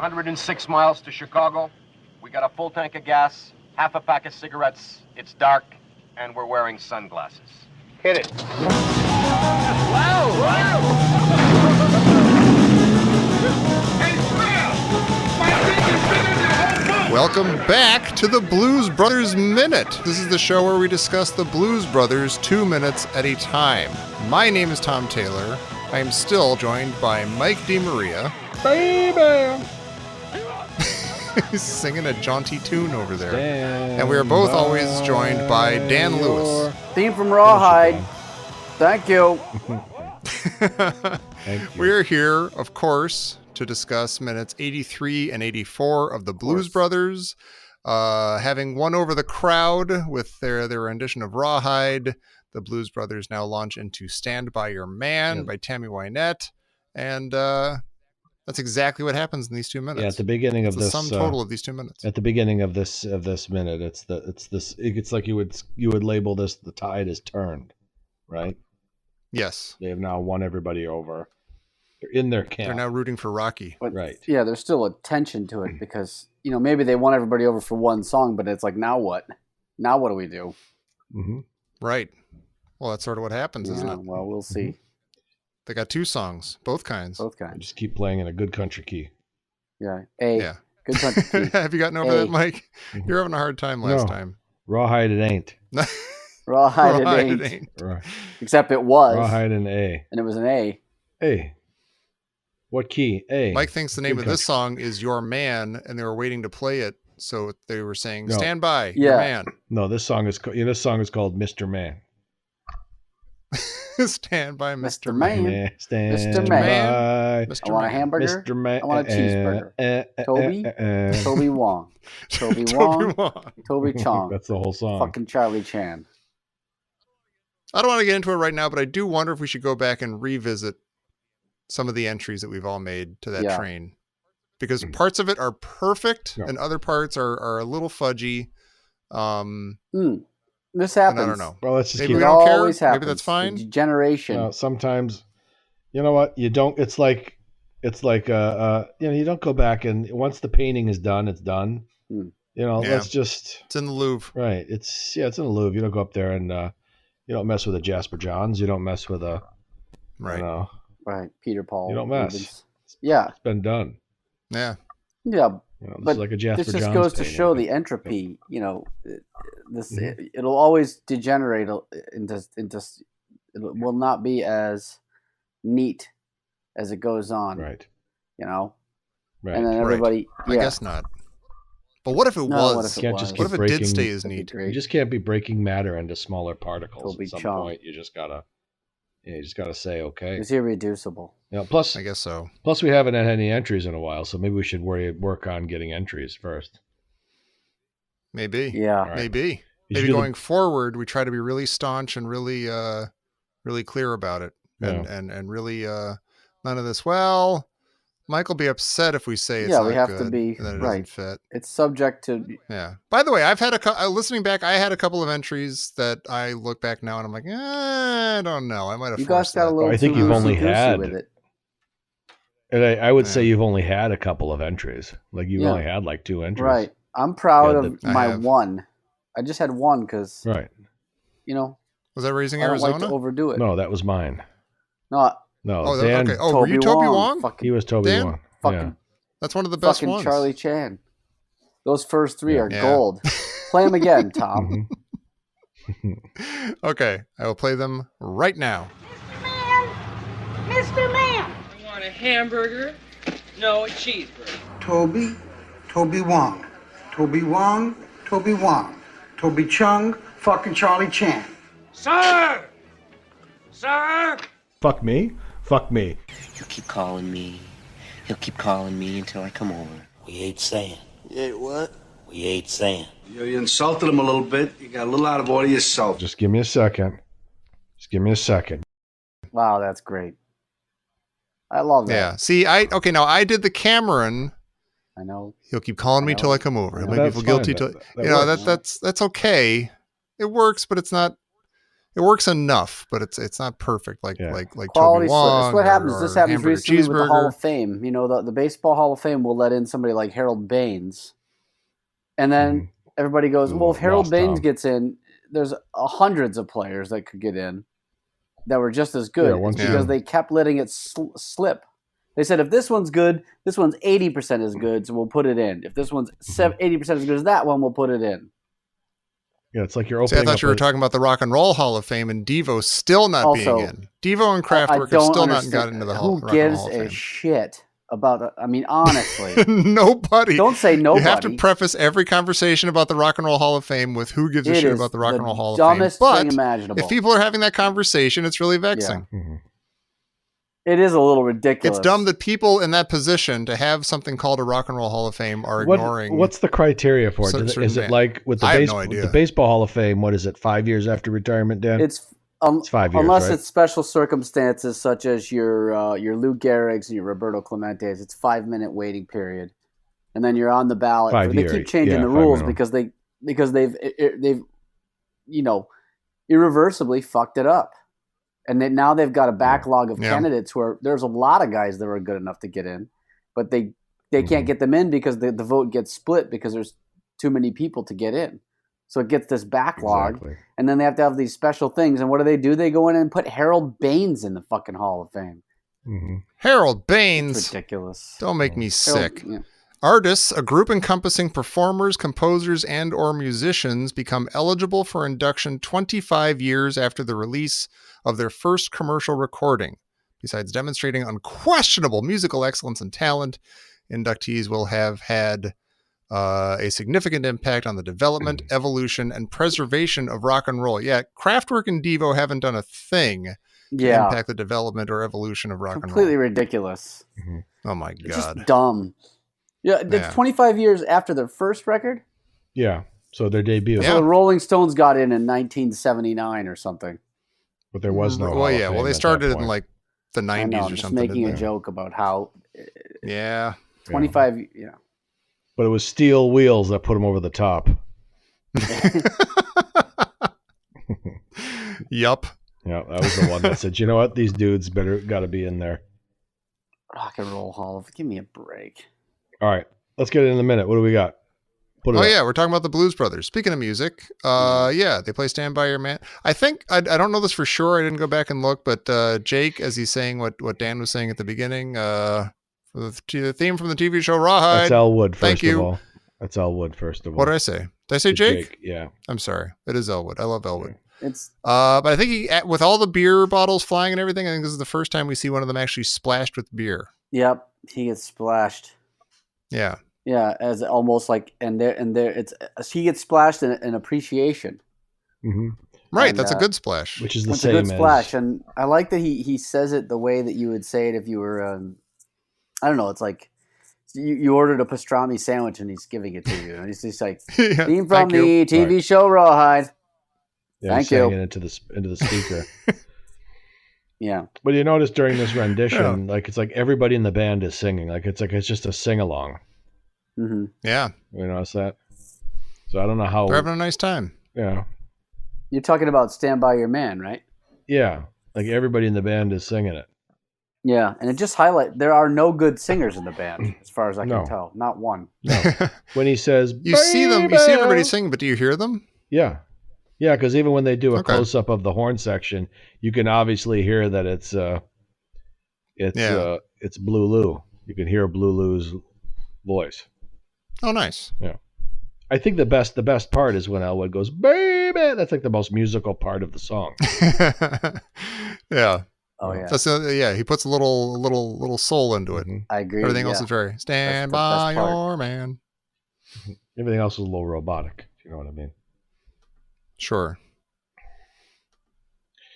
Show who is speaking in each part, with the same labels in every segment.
Speaker 1: 106 miles to Chicago. We got a full tank of gas, half a pack of cigarettes. It's dark, and we're wearing sunglasses. Hit it.
Speaker 2: Wow!
Speaker 3: Welcome back to the Blues Brothers Minute. This is the show where we discuss the Blues Brothers 2 minutes at a time. My name is Tom Taylor. I am still joined by Mike DeMaria.
Speaker 4: Baby!
Speaker 3: He's singing a jaunty tune over there.
Speaker 4: Stand
Speaker 3: And we are both always joined by Dan Lewis.
Speaker 5: Theme from Rawhide. Thank you.
Speaker 4: Thank you.
Speaker 3: We're here, of course, to discuss minutes 83 and 84 of the Blues Brothers, having won over the crowd with their rendition of Rawhide. The Blues Brothers now launch into Stand By Your Man by Tammy Wynette, and that's exactly what happens in these 2 minutes.
Speaker 4: Yeah, at the beginning of
Speaker 3: the
Speaker 4: this
Speaker 3: sum total of these 2 minutes.
Speaker 4: At the beginning of this minute, it's like you would label this: the tide is turned, right?
Speaker 3: Yes,
Speaker 4: they have now won everybody over. They're in their camp.
Speaker 3: They're now rooting for Rocky.
Speaker 5: But,
Speaker 4: right.
Speaker 5: Yeah, there's still a tension to it because, maybe they won everybody over for one song, but it's like, now what? Now what do we do?
Speaker 4: Mm-hmm.
Speaker 3: Right. Well, that's sort of what happens, isn't it?
Speaker 5: Well, we'll see.
Speaker 4: Mm-hmm.
Speaker 3: They got 2 songs, both kinds.
Speaker 5: Both kinds.
Speaker 4: Just keep playing in a good country key.
Speaker 5: Yeah. A.
Speaker 3: Yeah.
Speaker 5: Good country key.
Speaker 3: Have you gotten over that, Mike? You're having a hard time last time.
Speaker 4: Rawhide it ain't.
Speaker 5: Rawhide it ain't.
Speaker 4: Right.
Speaker 5: Except it was.
Speaker 4: Rawhide an A.
Speaker 5: And it was an A.
Speaker 4: A. What key? A.
Speaker 3: Mike thinks the name of this song is Your Man, and they were waiting to play it, so they were saying, Stand by, Your Man.
Speaker 4: No, this song is called Mr. Man.
Speaker 3: Stand by
Speaker 5: Mr. Man.
Speaker 4: Stand
Speaker 5: Mr.
Speaker 4: Man.
Speaker 5: By. I want a hamburger.
Speaker 4: Mr. Man.
Speaker 5: I want a cheeseburger. Toby Wong. Toby Wong. Toby Chong.
Speaker 4: That's the whole song.
Speaker 5: Fucking Charlie Chan.
Speaker 3: I don't want to get into it right now, but I do wonder if we should go back and revisit some of the entries that we've all made to that train. Because parts of it are perfect and other parts are a little fudgy.
Speaker 5: This happens.
Speaker 3: I don't know.
Speaker 4: Well, let's just
Speaker 3: maybe
Speaker 4: keep
Speaker 3: we
Speaker 4: it.
Speaker 3: don't care.
Speaker 5: Always happens.
Speaker 3: Maybe that's fine.
Speaker 5: The degeneration.
Speaker 4: Sometimes, you know what? You don't. It's like you don't go back and once the painting is done, it's done. Let's just.
Speaker 3: It's in the Louvre.
Speaker 4: Right. It's in the Louvre. You don't go up there and you don't mess with a Jasper Johns. You don't mess with a.
Speaker 3: Right.
Speaker 5: Right. Peter Paul.
Speaker 4: You don't mess.
Speaker 5: Rubens. Yeah.
Speaker 4: It's been done.
Speaker 5: Yeah.
Speaker 4: But like a Jasper
Speaker 5: this just
Speaker 4: Johns
Speaker 5: goes to
Speaker 4: painting.
Speaker 5: show the entropy. It'll always degenerate into. It will not be as neat as it goes on.
Speaker 4: Right.
Speaker 5: Right. And then everybody.
Speaker 3: Right. I guess not. But what if it was? What if it did stay as neat?
Speaker 4: You just can't be breaking matter into smaller particles. At some point, you just gotta say okay.
Speaker 5: It's irreducible.
Speaker 4: Plus,
Speaker 3: I guess so.
Speaker 4: Plus, we haven't had any entries in a while, so maybe we should work on getting entries first.
Speaker 3: Maybe.
Speaker 5: Yeah.
Speaker 3: Right. Maybe going forward, we try to be really staunch and really, really clear about it, and really none of this. Well, Mike will be upset if we say it's not
Speaker 5: we have
Speaker 3: good,
Speaker 5: to be
Speaker 3: and then it
Speaker 5: right.
Speaker 3: doesn't fit.
Speaker 5: It's subject to.
Speaker 3: Yeah. By the way, I've had listening back. I had a couple of entries that I look back now and I'm like, I don't know. I might have.
Speaker 5: You guys got a little.
Speaker 4: I think you've only had.
Speaker 5: With it.
Speaker 4: And I would say you've only had a couple of entries. Like you've only had like 2 entries.
Speaker 5: Right. I'm proud of my one. I just had one because.
Speaker 4: Right.
Speaker 3: Was that Raising
Speaker 5: I don't
Speaker 3: Arizona?
Speaker 5: like to overdo it.
Speaker 4: No, that was mine.
Speaker 5: No.
Speaker 4: No. Dan,
Speaker 3: okay. Oh, were you Toby Wong?
Speaker 4: He was Toby
Speaker 3: Dan?
Speaker 4: Wong.
Speaker 5: Fucking,
Speaker 3: that's one of the best
Speaker 5: fucking
Speaker 3: ones.
Speaker 5: Charlie Chan. Those first 3 are gold. Play them again, Tom.
Speaker 3: Okay, I will play them right now.
Speaker 6: Mr. Man! I want a hamburger. No, a cheeseburger.
Speaker 7: Toby Wong. Toby Wong, Toby Wong. Toby Chung, fucking Charlie Chan.
Speaker 6: Sir! Sir!
Speaker 4: Fuck me? Fuck me.
Speaker 8: He'll keep calling me. He'll keep calling me until I come over. We ain't saying.
Speaker 7: You ain't what?
Speaker 8: We ain't saying.
Speaker 7: You insulted him a little bit. You got a little out of order yourself.
Speaker 4: Just give me a second.
Speaker 5: Wow, that's great. I love that.
Speaker 3: Yeah. See, now I did the Cameron.
Speaker 5: I know.
Speaker 3: He'll keep calling me till I come over. He'll make me feel guilty till
Speaker 4: that's
Speaker 3: that's okay. It works, but it's not it works enough, but it's not perfect like
Speaker 5: Quality
Speaker 3: Toby Wong.
Speaker 5: It's what happens. This happens
Speaker 3: Hamburger
Speaker 5: recently with the
Speaker 3: Cheeseburger.
Speaker 5: Hall of Fame. You know, the Baseball Hall of Fame will let in somebody like Harold Baines, and then everybody goes, "Well, if Harold Baines gets in, there's hundreds of players that could get in that were just as good." It's because they kept letting it slip. They said, if this one's good, this one's 80% as good, so we'll put it in. If this one's 80% as good as that one, we'll put it in.
Speaker 4: Yeah, it's like you're opening.
Speaker 3: I thought you were talking about the Rock and Roll Hall of Fame and Devo still not being in. Devo and Kraftwerk have still not gotten into the Rock and Roll Hall of Fame.
Speaker 5: Who gives a shit about? I mean, honestly,
Speaker 3: nobody.
Speaker 5: Don't say nobody.
Speaker 3: You have to preface every conversation about the Rock and Roll Hall of Fame with who gives a shit about the Rock and Roll Hall of Fame.
Speaker 5: Dumbest thing imaginable.
Speaker 3: If people are having that conversation, it's really vexing.
Speaker 5: Yeah. It is a little ridiculous.
Speaker 3: It's dumb that people in that position to have something called a Rock and Roll Hall of Fame are ignoring.
Speaker 4: What's the criteria for it? Is it like with the Baseball Hall of Fame? What is it? 5 years after retirement, Dan?
Speaker 5: It's
Speaker 4: 5 years,
Speaker 5: unless
Speaker 4: right?
Speaker 5: it's special circumstances such as your Lou Gehrig's and your Roberto Clemente's. It's 5-minute waiting period, and then you're on the ballot.
Speaker 4: 5
Speaker 5: They
Speaker 4: years.
Speaker 5: keep changing the rules because they've irreversibly fucked it up. And now they've got a backlog of candidates where there's a lot of guys that are good enough to get in, but they can't get them in because the vote gets split because there's too many people to get in. So it gets this backlog, and then they have to have these special things. And what do? They go in and put Harold Baines in the fucking Hall of Fame.
Speaker 3: Harold Baines.
Speaker 5: It's ridiculous.
Speaker 3: Don't make me sick. Artists, a group encompassing performers, composers, and or musicians, become eligible for induction 25 years after the release of their first commercial recording. Besides demonstrating unquestionable musical excellence and talent, inductees will have had a significant impact on the development, evolution, and preservation of rock and roll. Yet, Kraftwerk and Devo haven't done a thing to impact the development or evolution of rock and roll.
Speaker 5: Completely ridiculous.
Speaker 3: Oh my God.
Speaker 5: It's just dumb. Yeah, it's 25 years after their first record.
Speaker 4: Yeah, so their debut.
Speaker 5: So the Rolling Stones got in 1979 or something.
Speaker 4: But there was no.
Speaker 3: Well, they started in like the 90s or something.
Speaker 5: Just making a joke about how. 25. Yeah.
Speaker 4: But it was steel wheels that put them over the top.
Speaker 3: Yup.
Speaker 4: Yeah, that was the one that said, "You know what? These dudes got to be in there."
Speaker 5: Rock and Roll Hall of. Give me a break.
Speaker 4: All right, let's get it in a minute. What do we got?
Speaker 3: We're talking about the Blues Brothers. Speaking of music, they play Stand By Your Man. I think, I don't know this for sure, I didn't go back and look, but Jake, as he's saying what Dan was saying at the beginning, the theme from the TV show Rawhide.
Speaker 4: That's Elwood, first of all. That's Elwood, first of all.
Speaker 3: What did I say? Did I say Jake?
Speaker 4: Yeah.
Speaker 3: I'm sorry. It is Elwood. I love Elwood.
Speaker 5: It's
Speaker 3: but I think with all the beer bottles flying and everything, I think this is the first time we see one of them actually splashed with beer.
Speaker 5: Yep, he gets splashed.
Speaker 3: Yeah.
Speaker 5: Yeah, as almost like he gets splashed in appreciation.
Speaker 4: Mm-hmm.
Speaker 3: Right, that's a good splash.
Speaker 4: Which is the
Speaker 5: that's
Speaker 4: same
Speaker 5: a good splash, and I like that he says it the way that you would say it if you were I don't know. It's like you ordered a pastrami sandwich and he's giving it to you, and he's just like theme from the TV show Rawhide.
Speaker 4: Yeah,
Speaker 5: thank you.
Speaker 4: It into the speaker.
Speaker 5: Yeah.
Speaker 4: But you notice during this rendition, like it's like everybody in the band is singing. Like it's just a sing along.
Speaker 5: Mm-hmm.
Speaker 3: Yeah.
Speaker 4: You notice that? So I don't know how
Speaker 3: they're having a nice time.
Speaker 4: Yeah.
Speaker 5: You're talking about Stand By Your Man, right?
Speaker 4: Yeah. Like everybody in the band is singing it.
Speaker 5: Yeah, and it just there are no good singers in the band, as far as I can tell. Not one.
Speaker 4: No. When he says,
Speaker 3: you see everybody singing, but do you hear them?
Speaker 4: Yeah. Yeah, because even when they do a close-up of the horn section, you can obviously hear that it's Blue Lou. You can hear Blue Lou's voice.
Speaker 3: Oh, nice.
Speaker 4: Yeah. I think the best part is when Elwood goes, "Baby." That's like the most musical part of the song.
Speaker 3: Yeah.
Speaker 5: Oh yeah.
Speaker 3: That's he puts a little soul into it.
Speaker 5: I agree.
Speaker 3: Everything else is very Stand By Your Man.
Speaker 4: Everything else is a little robotic, if you know what I mean.
Speaker 3: Sure.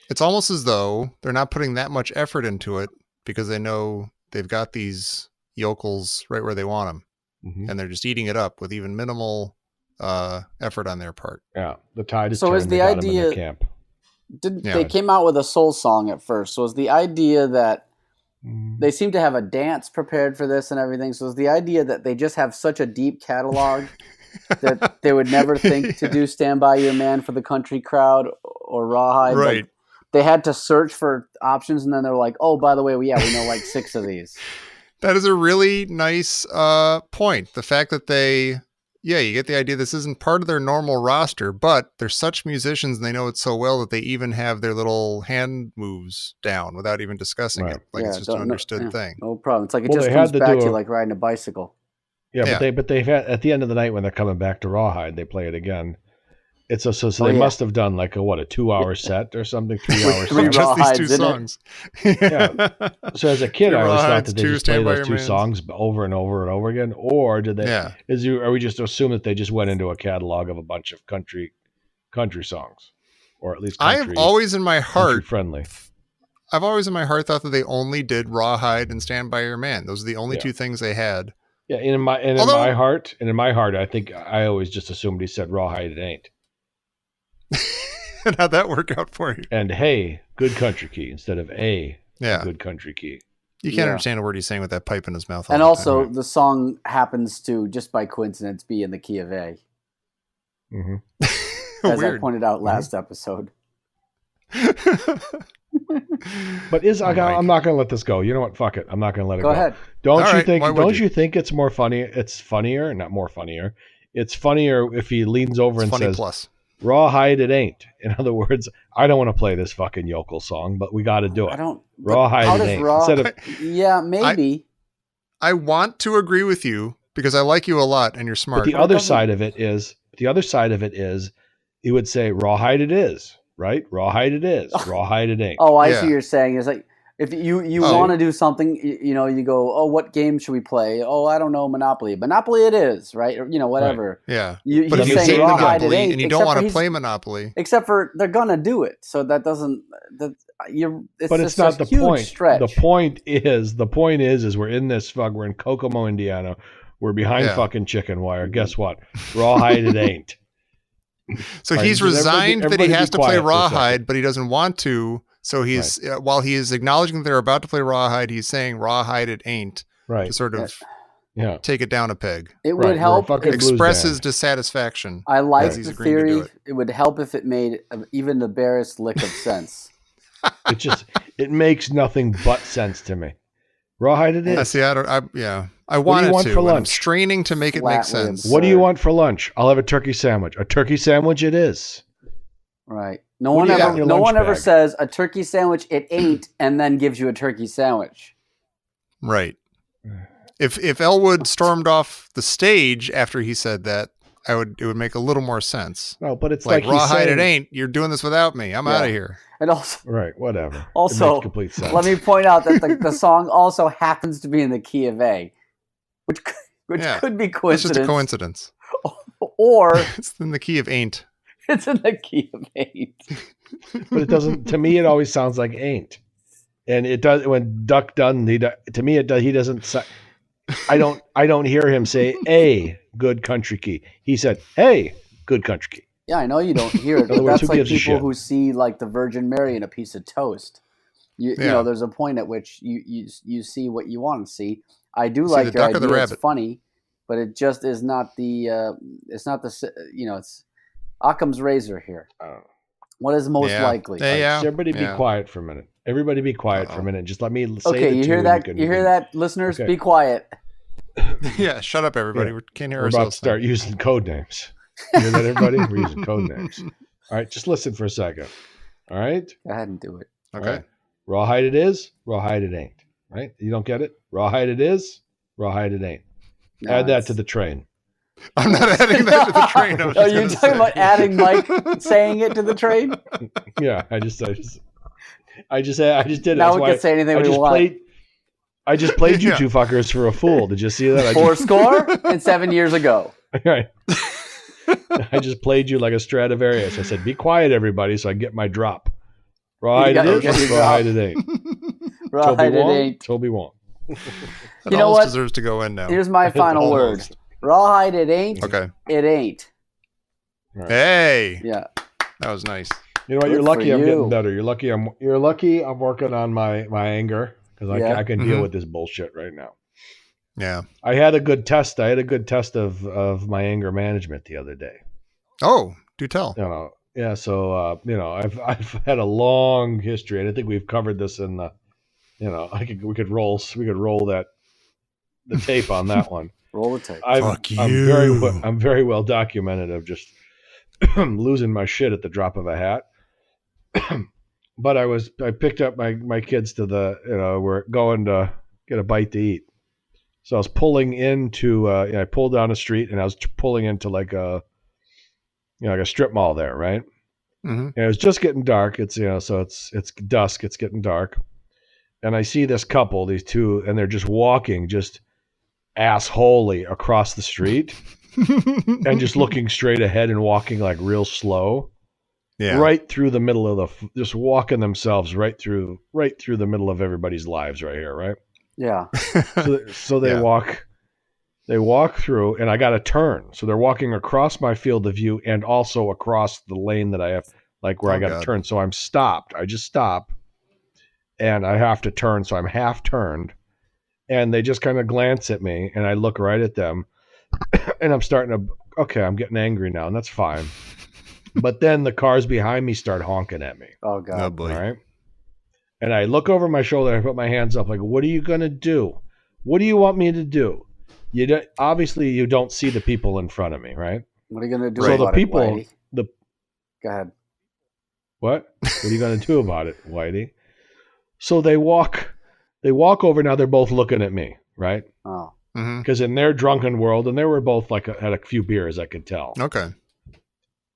Speaker 3: It's almost as though they're not putting that much effort into it because they know they've got these yokels right where they want them. Mm-hmm. And they're just eating it up with even minimal effort on their part.
Speaker 4: Yeah. The tide is
Speaker 5: so
Speaker 4: turned.
Speaker 5: Is the idea
Speaker 4: camp.
Speaker 5: They came out with a soul song at first. So is the idea that they seem to have a dance prepared for this and everything. So is the idea that they just have such a deep catalog that they would never think to do Stand By Your Man for the country crowd or Rawhide.
Speaker 3: Right.
Speaker 5: Like, they had to search for options, and then they're like, oh, by the way, we know like 6 of these.
Speaker 3: That is a really nice point. The fact that you get the idea this isn't part of their normal roster, but they're such musicians and they know it so well that they even have their little hand moves down without even discussing it. Like it's just an understood thing.
Speaker 5: No problem. It's like it just comes back to like riding a bicycle.
Speaker 4: Yeah, but they've had, at the end of the night when they're coming back to Rawhide, they play it again. It's so they must have done like a 2-hour set or something, 3 hours.
Speaker 3: Just these 2 songs.
Speaker 4: Yeah. So as a kid, I always thought that they just play those 2 songs over and over and over again, or did they? Yeah. Are we just assume that they just went into a catalog of a bunch of country songs, or at least country,
Speaker 3: I've always in my heart
Speaker 4: friendly.
Speaker 3: I've always in my heart thought that they only did Rawhide and Stand By Your Man. Those are the only 2 things they had.
Speaker 4: Yeah, in my heart, I think I always just assumed he said Rawhide it ain't.
Speaker 3: And how'd that work out for you?
Speaker 4: And hey, good country key instead of good country key.
Speaker 3: You can't understand a word he's saying with that pipe in his mouth.
Speaker 5: And also, the song happens to, just by coincidence, be in the key of A.
Speaker 4: Mm-hmm.
Speaker 5: As I pointed out last episode.
Speaker 4: But I'm not going to let this go. You know what? Fuck it. I'm not going to let it go.
Speaker 5: Go ahead.
Speaker 4: Don't you think it's more funny? It's funnier, not more funnier. It's funnier if he leans over and says,
Speaker 3: plus.
Speaker 4: Rawhide it ain't. In other words, I don't want to play this fucking yokel song, but we got to do it. Rawhide it ain't.
Speaker 5: Yeah, maybe.
Speaker 3: I want to agree with you because I like you a lot and you're smart.
Speaker 4: But the other side of it is, he would say Rawhide it is, right? Rawhide it is. Rawhide it ain't.
Speaker 5: Oh, I see what you're saying. It's like, if you want to do something, you go, oh, what game should we play? Oh, I don't know, Monopoly. Monopoly it is, right? Or, whatever.
Speaker 3: Right. Yeah.
Speaker 5: But if you say Monopoly
Speaker 3: and you don't want to play Monopoly.
Speaker 5: Except for they're going to do it. So that doesn't...
Speaker 4: it's not the point.
Speaker 5: Stretch.
Speaker 4: The point is we're in this we're in Kokomo, Indiana. We're behind fucking chicken wire. Guess what? Rawhide it ain't.
Speaker 3: So he's resigned that he has to play Rawhide, but he doesn't want to. So he's while he is acknowledging that they're about to play Rawhide, he's saying Rawhide it ain't to sort of take it down a peg.
Speaker 5: It would help
Speaker 3: express his dissatisfaction.
Speaker 5: I like the theory. It would help if it made even the barest lick of sense.
Speaker 4: It makes nothing but sense to me. Rawhide it is.
Speaker 3: See, I want it to. For lunch? I'm straining to make it make sense.
Speaker 4: What do you want for lunch? I'll have a turkey sandwich. A turkey sandwich it is.
Speaker 5: Right. No one ever says a turkey sandwich it ain't and then gives you a turkey sandwich.
Speaker 3: Right. If Elwood stormed off the stage after he said that, it would make a little more sense.
Speaker 4: No, but it's
Speaker 3: like Rawhide it ain't. You're doing this without me. I'm out of here.
Speaker 5: And also,
Speaker 4: whatever.
Speaker 5: Also,
Speaker 4: it makes complete sense.
Speaker 5: Let me point out that the song also happens to be in the key of A, which could be coincidence.
Speaker 3: It's just a coincidence.
Speaker 5: Or
Speaker 3: it's in the key of ain't.
Speaker 5: It's in the key of ain't.
Speaker 4: But it doesn't. To me, it always sounds like ain't, and it does when Duck Dunn. To me, it does. He doesn't. I don't hear him say a good country key. He said, "Hey, good country key."
Speaker 5: Yeah, I know you don't hear it. But that's like people who see like the Virgin Mary in a piece of toast. You know, there's a point at which you see what you want to see. I do like your idea. It's funny, but it just is not the. It's not the. It's Occam's razor here. What is most likely?
Speaker 4: Everybody be quiet for a minute. Everybody be quiet for a minute. Just let me say
Speaker 5: okay, you hear that? You hear that, listeners? Okay. Be quiet.
Speaker 3: Yeah, shut up, everybody. We can't hear
Speaker 4: ourselves. We're about to start using code names. You hear that, everybody? We're using code names. All right, just listen for a second. All right?
Speaker 5: Go ahead and do it.
Speaker 3: Okay. Right.
Speaker 4: Rawhide it is, rawhide it ain't. Right? You don't get it? Rawhide it is, rawhide it ain't. No, add that to the train.
Speaker 3: I'm not adding that to the train.
Speaker 5: Are you talking about adding Mike saying it to the train?
Speaker 4: Yeah, I just did it.
Speaker 5: Now we can say anything we want.
Speaker 4: I just played you two fuckers for a fool. Did you see that?
Speaker 5: 4 score and 7 years ago.
Speaker 4: Right. I just played you like a Stradivarius. I said, "Be quiet, everybody," so I get my drop. Rawhide it is, rawhide it ain't.
Speaker 5: Rawhide it ain't.
Speaker 4: Toby won't.
Speaker 5: You know what?
Speaker 3: Deserves to go in now.
Speaker 5: Here's my final word. Rawhide it ain't.
Speaker 3: Okay.
Speaker 5: It ain't.
Speaker 3: Right. Hey.
Speaker 5: Yeah.
Speaker 3: That was nice.
Speaker 4: You know what? You're lucky I'm getting better. You're lucky I'm working on my anger because I can deal with this bullshit right now.
Speaker 3: Yeah.
Speaker 4: I had a good test. I had a good test of my anger management the other day.
Speaker 3: Oh, do tell.
Speaker 4: Yeah. So I've had a long history, and I think we've covered this in the. We could roll the tape on that one.
Speaker 5: Roll the tape.
Speaker 4: I'm very well documented of just losing my shit at the drop of a hat. But I picked up my kids to we're going to get a bite to eat. So I was pulling into I pulled down a street and I was pulling into like a strip mall there, right?
Speaker 3: Mm-hmm.
Speaker 4: And it was just getting dark. It's so it's dusk. It's getting dark, and I see this couple, these two, and they're just walking just assholey across the street, and just looking straight ahead and walking like real slow, right through the middle of just walking themselves right through the middle of everybody's lives right here, right?
Speaker 5: Yeah.
Speaker 4: So they walk through, and I got to turn. So they're walking across my field of view and also across the lane that I have, like where I got to turn. So I'm stopped. I just stop, and I have to turn. So I'm half turned, and they just kind of glance at me, and I look right at them, and I'm getting angry now, and that's fine. But then the cars behind me start honking at me.
Speaker 5: Oh, God.
Speaker 3: Oh, boy.
Speaker 4: All right. And I look over my shoulder, I put my hands up, like, what are you going to do? What do you want me to do? Obviously, you don't see the people in front of me, right?
Speaker 5: What are you going to do
Speaker 4: so
Speaker 5: about
Speaker 4: the people,
Speaker 5: it, Whitey? Go ahead.
Speaker 4: What are you going to do about it, Whitey? So they walk over. Now they're both looking at me, right?
Speaker 5: Oh.
Speaker 4: Because in their drunken world, and they were both had a few beers, I could tell.
Speaker 3: Okay.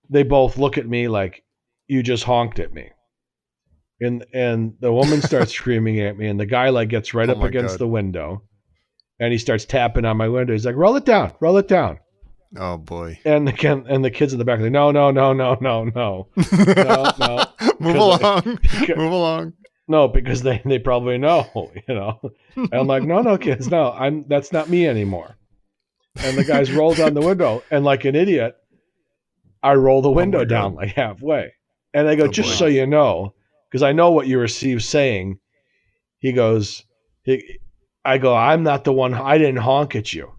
Speaker 4: They both look at me like, you just honked at me. And the woman starts screaming at me, and the guy gets right up against the window, and he starts tapping on my window. He's like, roll it down.
Speaker 3: Oh boy.
Speaker 4: And the kids in the back are like, no. No.
Speaker 3: Move along.
Speaker 4: No, because they probably know, And I'm like, no, kids, no, that's not me anymore. And the guys roll down the window, and like an idiot, I roll the window down like halfway. And I go, so you know, because I know what you were saying. He goes, I go, I'm not the one. I didn't honk at you.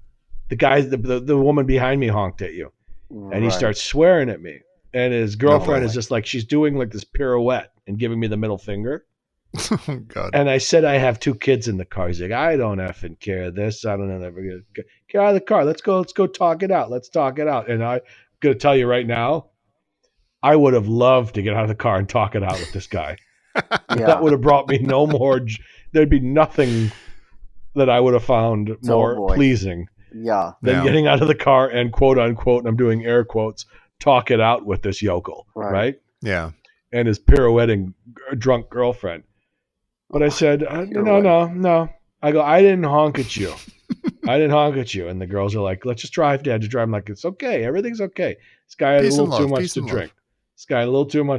Speaker 4: The guy, the woman behind me honked at you. And he starts swearing at me. And his girlfriend is just like, she's doing like this pirouette and giving me the middle finger.
Speaker 3: Oh, God.
Speaker 4: And I said, I have 2 kids in the car. He's like, I don't effing care this. I don't know. Get out of the car. Let's go talk it out. Let's talk it out. And I'm going to tell you right now, I would have loved to get out of the car and talk it out with this guy. That would have brought me no more. There'd be nothing that I would have found more pleasing than getting out of the car and quote unquote, and I'm doing air quotes, talk it out with this yokel. Right?
Speaker 3: Yeah.
Speaker 4: And his pirouetting drunk girlfriend. But I said, no. I go, I didn't honk at you. And the girls are like, let's just drive, Dad. Just drive. I'm like, it's okay. Everything's okay. This guy had a little too much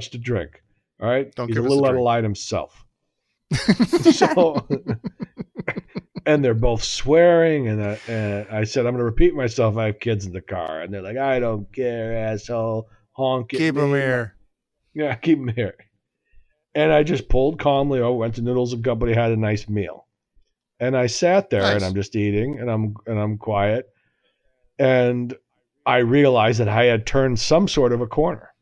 Speaker 4: to drink. All right. He's a little out of line himself. So, and they're both swearing. And I said, I'm going to repeat myself. I have kids in the car. And they're like, I don't care, asshole. Honk at me.
Speaker 3: Keep them here.
Speaker 4: Yeah, keep them here. And I just pulled calmly over, went to Noodles and Company, had a nice meal. And I sat there and I'm just eating and I'm quiet. And I realized that I had turned some sort of a corner.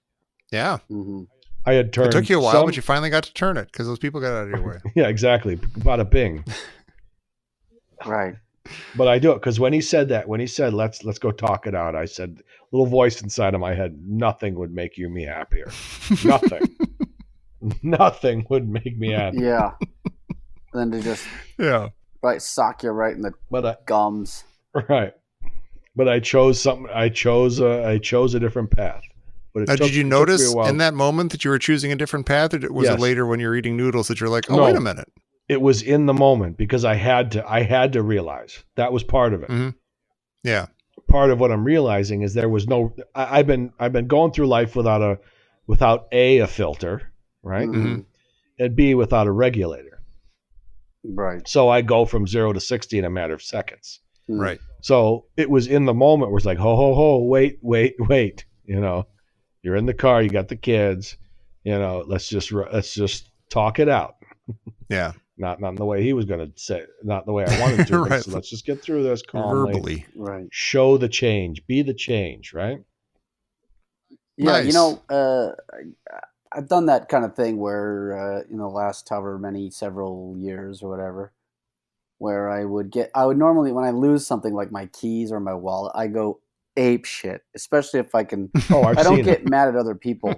Speaker 3: Yeah.
Speaker 5: Mm-hmm.
Speaker 4: I had turned.
Speaker 3: It took you a while, but you finally got to turn it because those people got out of your way.
Speaker 4: Yeah, exactly. Bada bing.
Speaker 5: Right.
Speaker 4: But I do it because when he said, let's go talk it out, I said, little voice inside of my head, nothing would make me happier. Nothing. Nothing would make me happy.
Speaker 5: Yeah. Then to just sock you right in the gums.
Speaker 4: Right. But I chose something. I chose a different path. But
Speaker 3: did you notice in that moment that you were choosing a different path, or was it later when you're eating noodles that you're like, oh, wait a minute?
Speaker 4: It was in the moment because I had to realize that was part of it.
Speaker 3: Mm-hmm. Yeah.
Speaker 4: Part of what I'm realizing is there was no. I've been going through life without a filter, right?
Speaker 3: Mm-hmm.
Speaker 4: And B, without a regulator.
Speaker 5: Right.
Speaker 4: So I go from 0 to 60 in a matter of seconds.
Speaker 3: Right.
Speaker 4: So it was in the moment where it's like, ho, wait. You're in the car, you got the kids, let's just talk it out.
Speaker 3: Yeah.
Speaker 4: Not in the way he was going to say, not the way I wanted to.
Speaker 3: Right.
Speaker 4: So let's just get through this calmly.
Speaker 3: Verbally.
Speaker 5: Right.
Speaker 4: Show the change. Be the change, right?
Speaker 5: Yeah,
Speaker 3: Nice.
Speaker 5: I've done that kind of thing where, last several years or whatever, where I would normally, when I lose something like my keys or my wallet, I go ape shit, especially if I can.
Speaker 4: I've
Speaker 5: I don't
Speaker 4: seen
Speaker 5: get
Speaker 4: it.
Speaker 5: mad at other people,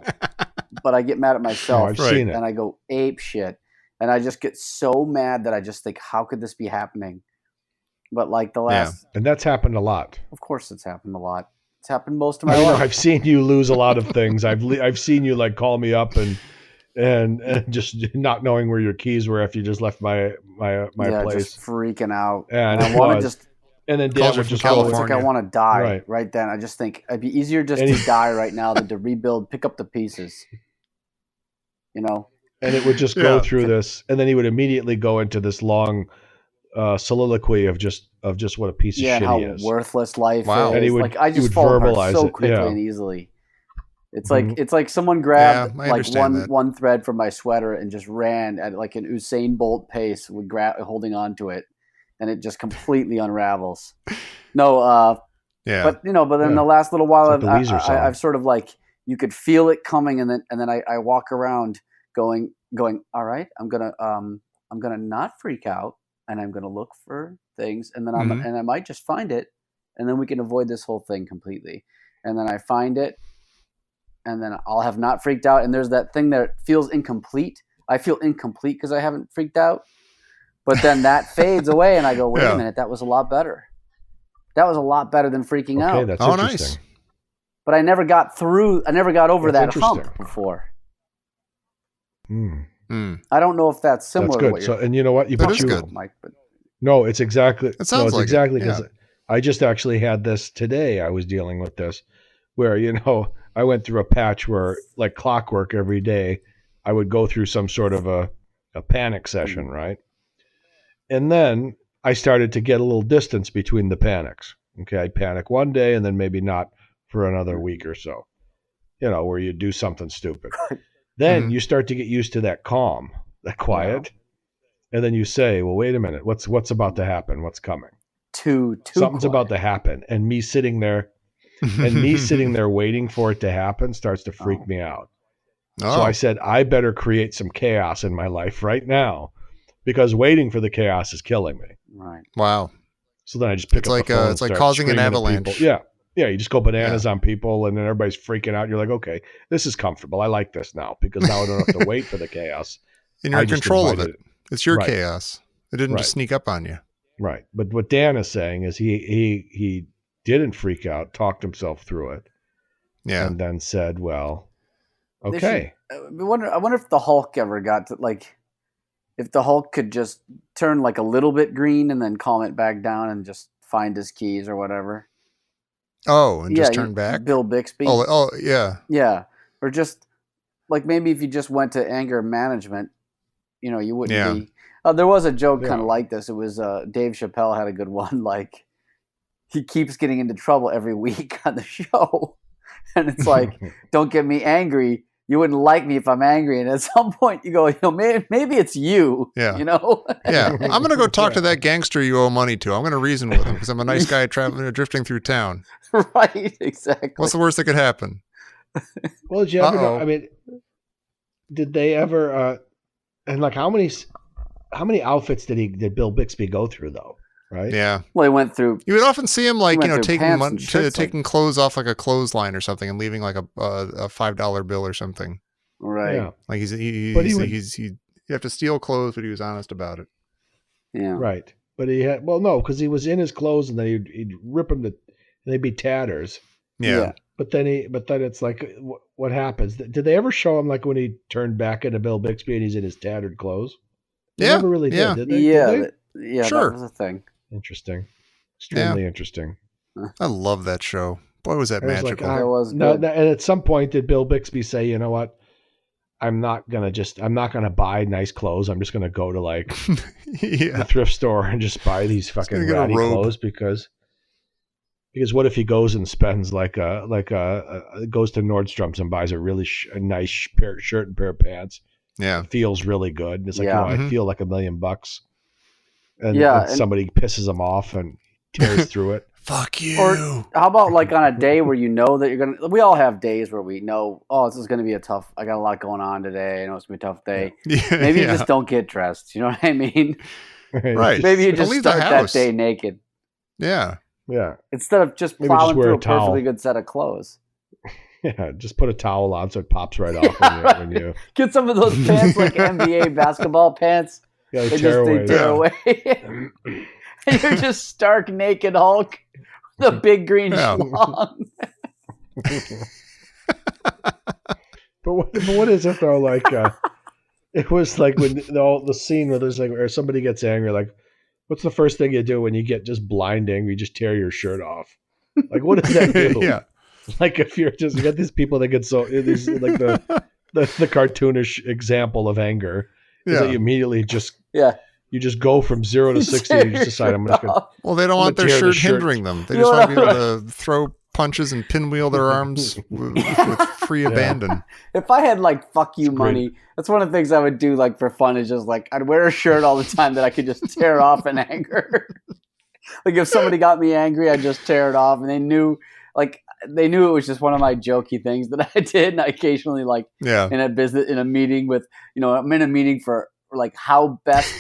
Speaker 5: but I get mad at myself.
Speaker 4: I've seen it.
Speaker 5: And I go ape shit. And I just get so mad that I just think, how could this be happening? But like the last,
Speaker 4: and that's happened a lot.
Speaker 5: Of course, it's happened a lot. It's happened most of my
Speaker 4: I know.
Speaker 5: life.
Speaker 4: I've seen you lose a lot of things. I've seen you like call me up and just not knowing where your keys were after you just left my place,
Speaker 5: just freaking out.
Speaker 4: And
Speaker 5: I want to just.
Speaker 4: And then
Speaker 3: Calls
Speaker 4: Dan
Speaker 3: you
Speaker 4: would
Speaker 3: from
Speaker 4: just
Speaker 3: California.
Speaker 5: It's like I want to die
Speaker 4: Right.
Speaker 5: then. I just think it'd be easier just to die right now than to rebuild, pick up the pieces.
Speaker 4: And it would just go through this, and then he would immediately go into this long soliloquy of just what a piece of shit
Speaker 5: how
Speaker 4: he is.
Speaker 5: worthless life
Speaker 3: Wow.
Speaker 5: is.
Speaker 4: And he would-
Speaker 5: like I
Speaker 4: he
Speaker 5: just
Speaker 4: would
Speaker 5: fall apart
Speaker 4: verbalize
Speaker 5: so
Speaker 4: it,
Speaker 5: quickly
Speaker 4: yeah.
Speaker 5: and easily. It's
Speaker 4: Mhm.
Speaker 5: like someone grabbed
Speaker 3: Yeah, I
Speaker 5: like
Speaker 3: understand that.
Speaker 5: one thread from my sweater and just ran at like an Usain Bolt pace, with holding on to it, and it just completely unravels. No,
Speaker 3: Yeah.
Speaker 5: but but then
Speaker 4: Yeah.
Speaker 5: the last little while,
Speaker 4: It's like the Weezer song.
Speaker 5: I've sort of like you could feel it coming, and then I walk around going. All right, I'm gonna not freak out, and I'm gonna look for things, and then I might just find it, and then we can avoid this whole thing completely. And then I find it, and then I'll have not freaked out. And there's that thing that feels incomplete. I feel incomplete because I haven't freaked out. But then that fades away, and I go, wait a minute, that was a lot better. That was a lot better than freaking
Speaker 4: Okay,
Speaker 5: out.
Speaker 4: that's
Speaker 3: Oh,
Speaker 4: interesting.
Speaker 3: nice.
Speaker 5: But I never got over
Speaker 4: That's
Speaker 5: that hump
Speaker 4: interesting.
Speaker 5: before.
Speaker 3: Mm.
Speaker 5: I don't know if that's similar
Speaker 4: That's
Speaker 5: to
Speaker 4: good.
Speaker 5: what
Speaker 4: So,
Speaker 5: you're
Speaker 4: and you know what?
Speaker 3: That is good.
Speaker 5: Mike, but
Speaker 4: No, it's exactly.
Speaker 3: It sounds like it,
Speaker 4: exactly because
Speaker 3: yeah.
Speaker 4: I just actually had this today. I was dealing with this, where I went through a patch where, like clockwork, every day I would go through some sort of a panic session, right? And then I started to get a little distance between the panics. Okay, I'd panic one day and then maybe not for another week or so. Where you do something stupid. Then you start to get used to that calm, that quiet. And then you say, well, wait a minute, what's about to happen? What's coming?
Speaker 5: Something's
Speaker 4: About to happen. And me sitting there waiting for it to happen starts to freak me out.
Speaker 3: Oh.
Speaker 4: So I said, I better create some chaos in my life right now, because waiting for the chaos is killing me.
Speaker 5: Right.
Speaker 3: Wow.
Speaker 4: So then I just pick
Speaker 3: It's
Speaker 4: up
Speaker 3: like,
Speaker 4: the phone and
Speaker 3: it's like
Speaker 4: start
Speaker 3: causing an
Speaker 4: screaming at
Speaker 3: avalanche.
Speaker 4: people. Yeah. Yeah, you just go bananas on people, and then everybody's freaking out. You're like, okay, this is comfortable. I like this now, because now I don't have to wait for the chaos.
Speaker 3: And you're
Speaker 4: I
Speaker 3: in
Speaker 4: just
Speaker 3: control of
Speaker 4: invited
Speaker 3: it. It's your
Speaker 4: Right.
Speaker 3: chaos. It didn't just
Speaker 4: Right.
Speaker 3: sneak up on you.
Speaker 4: Right. But what Dan is saying is he didn't freak out, talked himself through it,
Speaker 3: Yeah.
Speaker 4: and then said, well,
Speaker 5: They
Speaker 4: okay.
Speaker 5: I wonder if the Hulk ever got to if the Hulk could just turn like a little bit green and then calm it back down and just find his keys or whatever.
Speaker 3: Oh, and just turn back?
Speaker 5: Bill Bixby.
Speaker 3: Oh, yeah.
Speaker 5: Yeah. Or just like maybe if you just went to anger management, you wouldn't be. There was a joke kind of like this. It was Dave Chappelle had a good one. Like he keeps getting into trouble every week on the show. And it's like, don't get me angry. You wouldn't like me if I'm angry. And at some point you go, maybe it's you.
Speaker 3: Yeah.
Speaker 5: Yeah.
Speaker 3: I'm going to go talk to that gangster you owe money to. I'm going to reason with him because I'm a nice guy drifting through town.
Speaker 5: Right. Exactly.
Speaker 3: What's the worst that could happen?
Speaker 4: Well, did you ever know? I mean, did they ever? And like, how many outfits did Bill Bixby go through though? Right.
Speaker 3: Yeah.
Speaker 5: Well, he went through.
Speaker 3: You would often see him
Speaker 5: taking
Speaker 3: taking clothes off like a clothesline or something and leaving like a $5 bill or something.
Speaker 5: Right.
Speaker 4: Yeah.
Speaker 3: Like you have to steal clothes, but he was honest about it.
Speaker 5: Yeah.
Speaker 4: Right. But because he was in his clothes and then he'd rip them and they'd be tatters.
Speaker 3: Yeah.
Speaker 4: But then it's like, what happens? Did they ever show him like when he turned back into Bill Bixby and he's in his tattered clothes? They never really did they?
Speaker 5: Yeah.
Speaker 4: Did
Speaker 5: Yeah.
Speaker 3: Sure.
Speaker 5: That was a thing.
Speaker 4: Interesting. Extremely interesting.
Speaker 3: I love that show. Boy, was that magical.
Speaker 5: That was
Speaker 4: no,
Speaker 5: good.
Speaker 4: and at some point did Bill Bixby say, you know what? I'm not gonna buy nice clothes. I'm just gonna go to like the thrift store and just buy these fucking ratty clothes because what if he goes and spends goes to Nordstrom's and buys a really nice shirt and pair of pants
Speaker 3: Yeah.
Speaker 4: It feels really good. It's like,
Speaker 5: Yeah.
Speaker 4: I feel like $1 million. And,
Speaker 5: Yeah,
Speaker 4: and somebody pisses them off and tears through it.
Speaker 3: Fuck you.
Speaker 5: Or how about like on a day where you know that you're going to, we all have days where we know, oh, this is going to be I got a lot going on today. I know it's going to be a tough day.
Speaker 3: Yeah,
Speaker 5: Maybe you just don't get dressed. You know what I mean?
Speaker 3: Right.
Speaker 5: Maybe you
Speaker 3: Don't
Speaker 5: just
Speaker 3: leave the
Speaker 5: start that
Speaker 3: house.
Speaker 5: day naked.
Speaker 3: Yeah.
Speaker 4: Yeah.
Speaker 5: Instead of just
Speaker 4: Maybe just
Speaker 5: plowing
Speaker 4: wear
Speaker 5: through
Speaker 4: a
Speaker 5: a perfectly
Speaker 4: towel.
Speaker 5: good set of clothes.
Speaker 4: Yeah. Just put a towel on so it pops right off when you
Speaker 5: Get some of those pants like NBA basketball pants.
Speaker 4: gotta
Speaker 5: They
Speaker 4: tear away.
Speaker 5: tear away. And you're just stark naked Hulk with a big green schlong.
Speaker 4: But what is it though? Like, it was like when the scene where there's like, where somebody gets angry, like, what's the first thing you do when you get just blind angry? You just tear your shirt off. Like, what does that do?
Speaker 3: Yeah.
Speaker 4: Like, if you got these people that get so, these like the cartoonish example of anger is that you immediately just you just go from 0 to 60 and you just decide I'm just gonna.
Speaker 3: Well, they don't want their shirt hindering them. They just want to be able to throw punches and pinwheel their arms with free abandon.
Speaker 5: If I had like fuck you money, that's one of the things I would do like for fun is just like I'd wear a shirt all the time that I could just tear off in anger. Like if somebody got me angry, I'd just tear it off, and they knew it was just one of my jokey things that I did, and I occasionally in a meeting with I'm in a meeting for like how best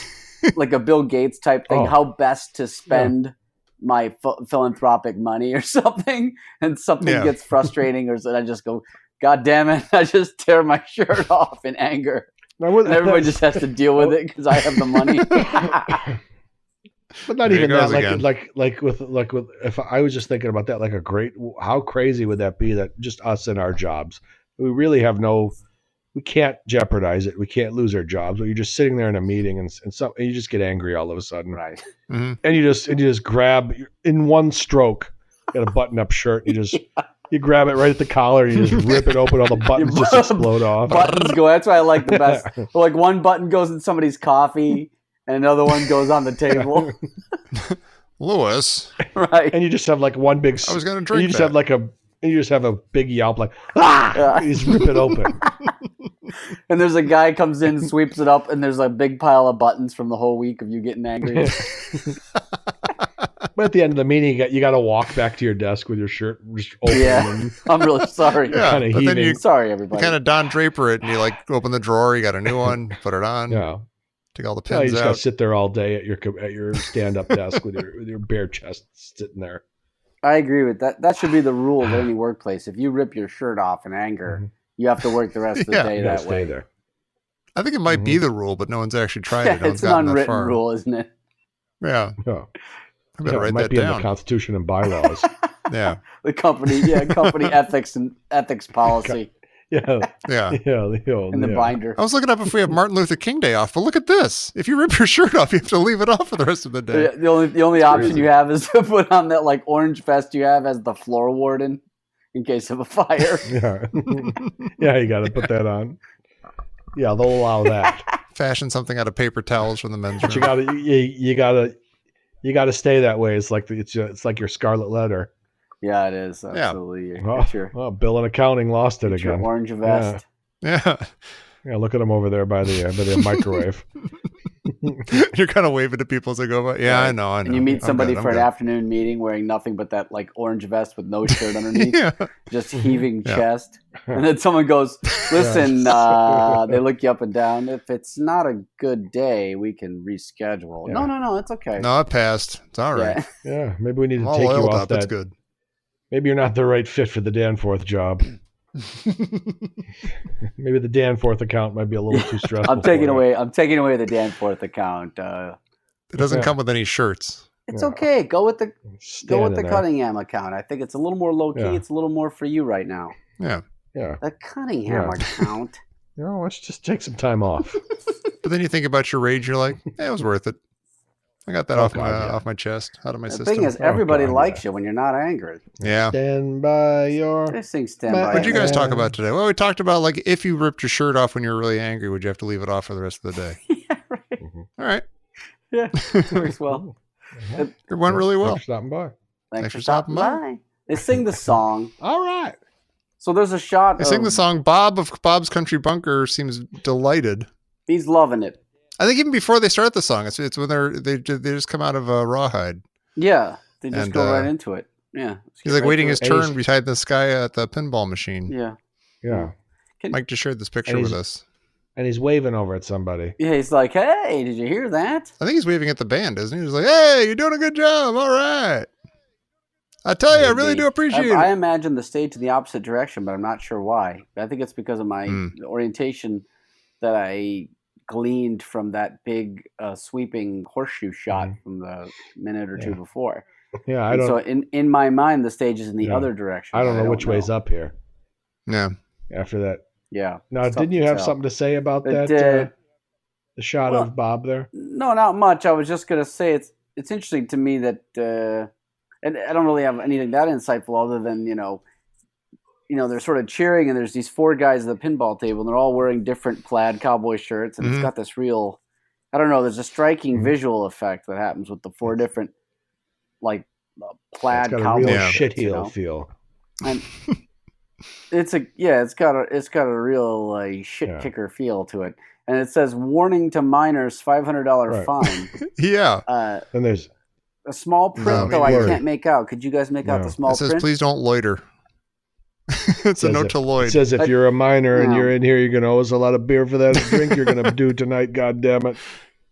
Speaker 5: like a Bill Gates type thing, how best to spend my philanthropic money or something, and something gets frustrating, or I just go, God damn it! I just tear my shirt off in anger, and everybody just has to deal with it because I have the money.
Speaker 4: But not even that. Like with if I was just thinking about that, like how crazy would that be that just us and our jobs, we really have we can't jeopardize it. We can't lose our jobs. But you're just sitting there in a meeting and you just get angry all of a sudden,
Speaker 5: right?
Speaker 3: Mm-hmm.
Speaker 4: And you just grab in one stroke, got a button-up shirt. And you grab it right at the collar and you just rip it open. All the buttons just explode off.
Speaker 5: Buttons go. That's what I like the best. Like one button goes in somebody's coffee, and another one goes on the table.
Speaker 3: Lewis,
Speaker 5: right?
Speaker 4: And you just have like one big.
Speaker 3: I was going to drink.
Speaker 4: You just have you just have a big yelp like ah! You just rip it open.
Speaker 5: And there's a guy comes in, sweeps it up, and there's a big pile of buttons from the whole week of you getting angry.
Speaker 4: But at the end of the meeting, you got to walk back to your desk with your shirt just open.
Speaker 5: Yeah, I'm really sorry.
Speaker 3: Yeah,
Speaker 4: kind of
Speaker 3: but then
Speaker 5: sorry, everybody.
Speaker 3: You kind of Don Draper it, and you like open the drawer. You got a new one, put it on.
Speaker 4: Yeah.
Speaker 3: Take all the
Speaker 4: You
Speaker 3: pins
Speaker 4: just
Speaker 3: out.
Speaker 4: got to sit there all day at your stand-up desk with your bare chest sitting there.
Speaker 5: I agree with that. That should be the rule of any workplace. If you rip your shirt off in anger, you have to work the rest of the day that way.
Speaker 4: There.
Speaker 3: I think it might be the rule, but no one's actually tried it. No
Speaker 5: It's an unwritten rule, isn't it?
Speaker 3: Yeah. I better write
Speaker 4: it might
Speaker 3: that
Speaker 4: be
Speaker 3: down.
Speaker 4: in the Constitution and bylaws.
Speaker 3: Yeah.
Speaker 5: The company ethics and ethics policy.
Speaker 3: Yeah.
Speaker 5: In the binder.
Speaker 3: I was looking up if we have Martin Luther King Day off, but look at this. If you rip your shirt off, you have to leave it off for the rest of the day.
Speaker 5: The only option you have is to put on that like orange vest you have as the floor warden in case of a fire.
Speaker 4: Yeah, you got to put that on. Yeah, they'll allow that.
Speaker 3: Fashion something out of paper towels from the men's room.
Speaker 4: But you got to stay that way. It's like it's like your scarlet letter.
Speaker 5: Yeah, it is. Absolutely.
Speaker 4: Well, Bill in accounting lost it again.
Speaker 5: Your orange vest.
Speaker 3: Yeah.
Speaker 4: Look at him over there by the microwave.
Speaker 3: You're kind of waving to people as they go by. Yeah, I know.
Speaker 5: And you meet somebody for an afternoon meeting wearing nothing but that like orange vest with no shirt underneath, just heaving chest. And then someone goes, "Listen," they look you up and down. If it's not a good day, we can reschedule.
Speaker 4: Yeah.
Speaker 5: No, it's okay.
Speaker 3: No, it passed. It's all right.
Speaker 4: Yeah, maybe we need to
Speaker 3: I'm
Speaker 4: take
Speaker 3: all
Speaker 4: you
Speaker 3: oiled
Speaker 4: off
Speaker 3: up.
Speaker 4: that.
Speaker 3: It's good.
Speaker 4: Maybe you're not the right fit for the Danforth job. Maybe the Danforth account might be a little too stressful.
Speaker 5: I'm taking away the Danforth account.
Speaker 3: It doesn't come with any shirts.
Speaker 5: It's okay. Go with the Cunningham account. I think it's a little more low key.
Speaker 4: Yeah.
Speaker 5: It's a little more for you right now.
Speaker 3: Yeah.
Speaker 5: The Cunningham account.
Speaker 4: Let's just take some time off.
Speaker 3: But then you think about your rage, you're like, it was worth it. I got that off my chest, out of my
Speaker 5: the
Speaker 3: system.
Speaker 5: The thing is, everybody likes you when you're not angry.
Speaker 3: Yeah.
Speaker 4: Stand by your...
Speaker 5: This thing stand by.
Speaker 3: What did you guys talk about today? Well, we talked about, like, if you ripped your shirt off when you were really angry, would you have to leave it off for the rest of the day?
Speaker 5: Yeah, right.
Speaker 3: Mm-hmm. All right.
Speaker 5: Yeah, works well.
Speaker 3: It went really well.
Speaker 4: Thanks for stopping by.
Speaker 5: Thanks for stopping by. They sing the song.
Speaker 4: All right.
Speaker 5: So there's a shot.
Speaker 3: They sing the song. Bob of Bob's Country Bunker seems delighted.
Speaker 5: He's loving it.
Speaker 3: I think even before they start the song, it's when they just come out of Rawhide.
Speaker 5: Yeah, they just go right into it. Yeah,
Speaker 3: he's like waiting his turn beside this guy at the pinball machine.
Speaker 4: Yeah.
Speaker 3: Mike just shared this picture with us.
Speaker 4: And he's waving over at somebody.
Speaker 5: Yeah, he's like, "Hey, did you hear that?"
Speaker 3: I think he's waving at the band, isn't he? He's like, "Hey, you're doing a good job. All right. I tell you, I really do appreciate it."
Speaker 5: I imagine the stage in the opposite direction, but I'm not sure why. I think it's because of my orientation that I gleaned from that big sweeping horseshoe shot from the minute or two before.
Speaker 4: Yeah, I don't.
Speaker 5: So in my mind, the stage is in the other direction.
Speaker 4: I don't know which way's up here.
Speaker 3: Yeah.
Speaker 4: After that.
Speaker 5: Yeah.
Speaker 4: Now, didn't you have something to say about that? The shot of Bob there?
Speaker 5: No, not much. I was just going to say it's interesting to me that, and I don't really have anything that insightful other than they're sort of cheering, and there's these four guys at the pinball table, and they're all wearing different plaid cowboy shirts, and it's got this real, I don't know, there's a striking visual effect that happens with the four different like plaid cowboy
Speaker 4: shit heel feel.
Speaker 5: And it's got a real shit kicker feel to it. And it says warning to minors, $500 fine.
Speaker 3: Yeah.
Speaker 4: And there's
Speaker 5: a small print though I can't make out. Could you guys make out the small print?
Speaker 3: It says please don't loiter. It's a note to Lloyd.
Speaker 4: It says if you're a minor and you're in here, you're gonna owe us a lot of beer for that drink you're gonna do tonight, God damn it.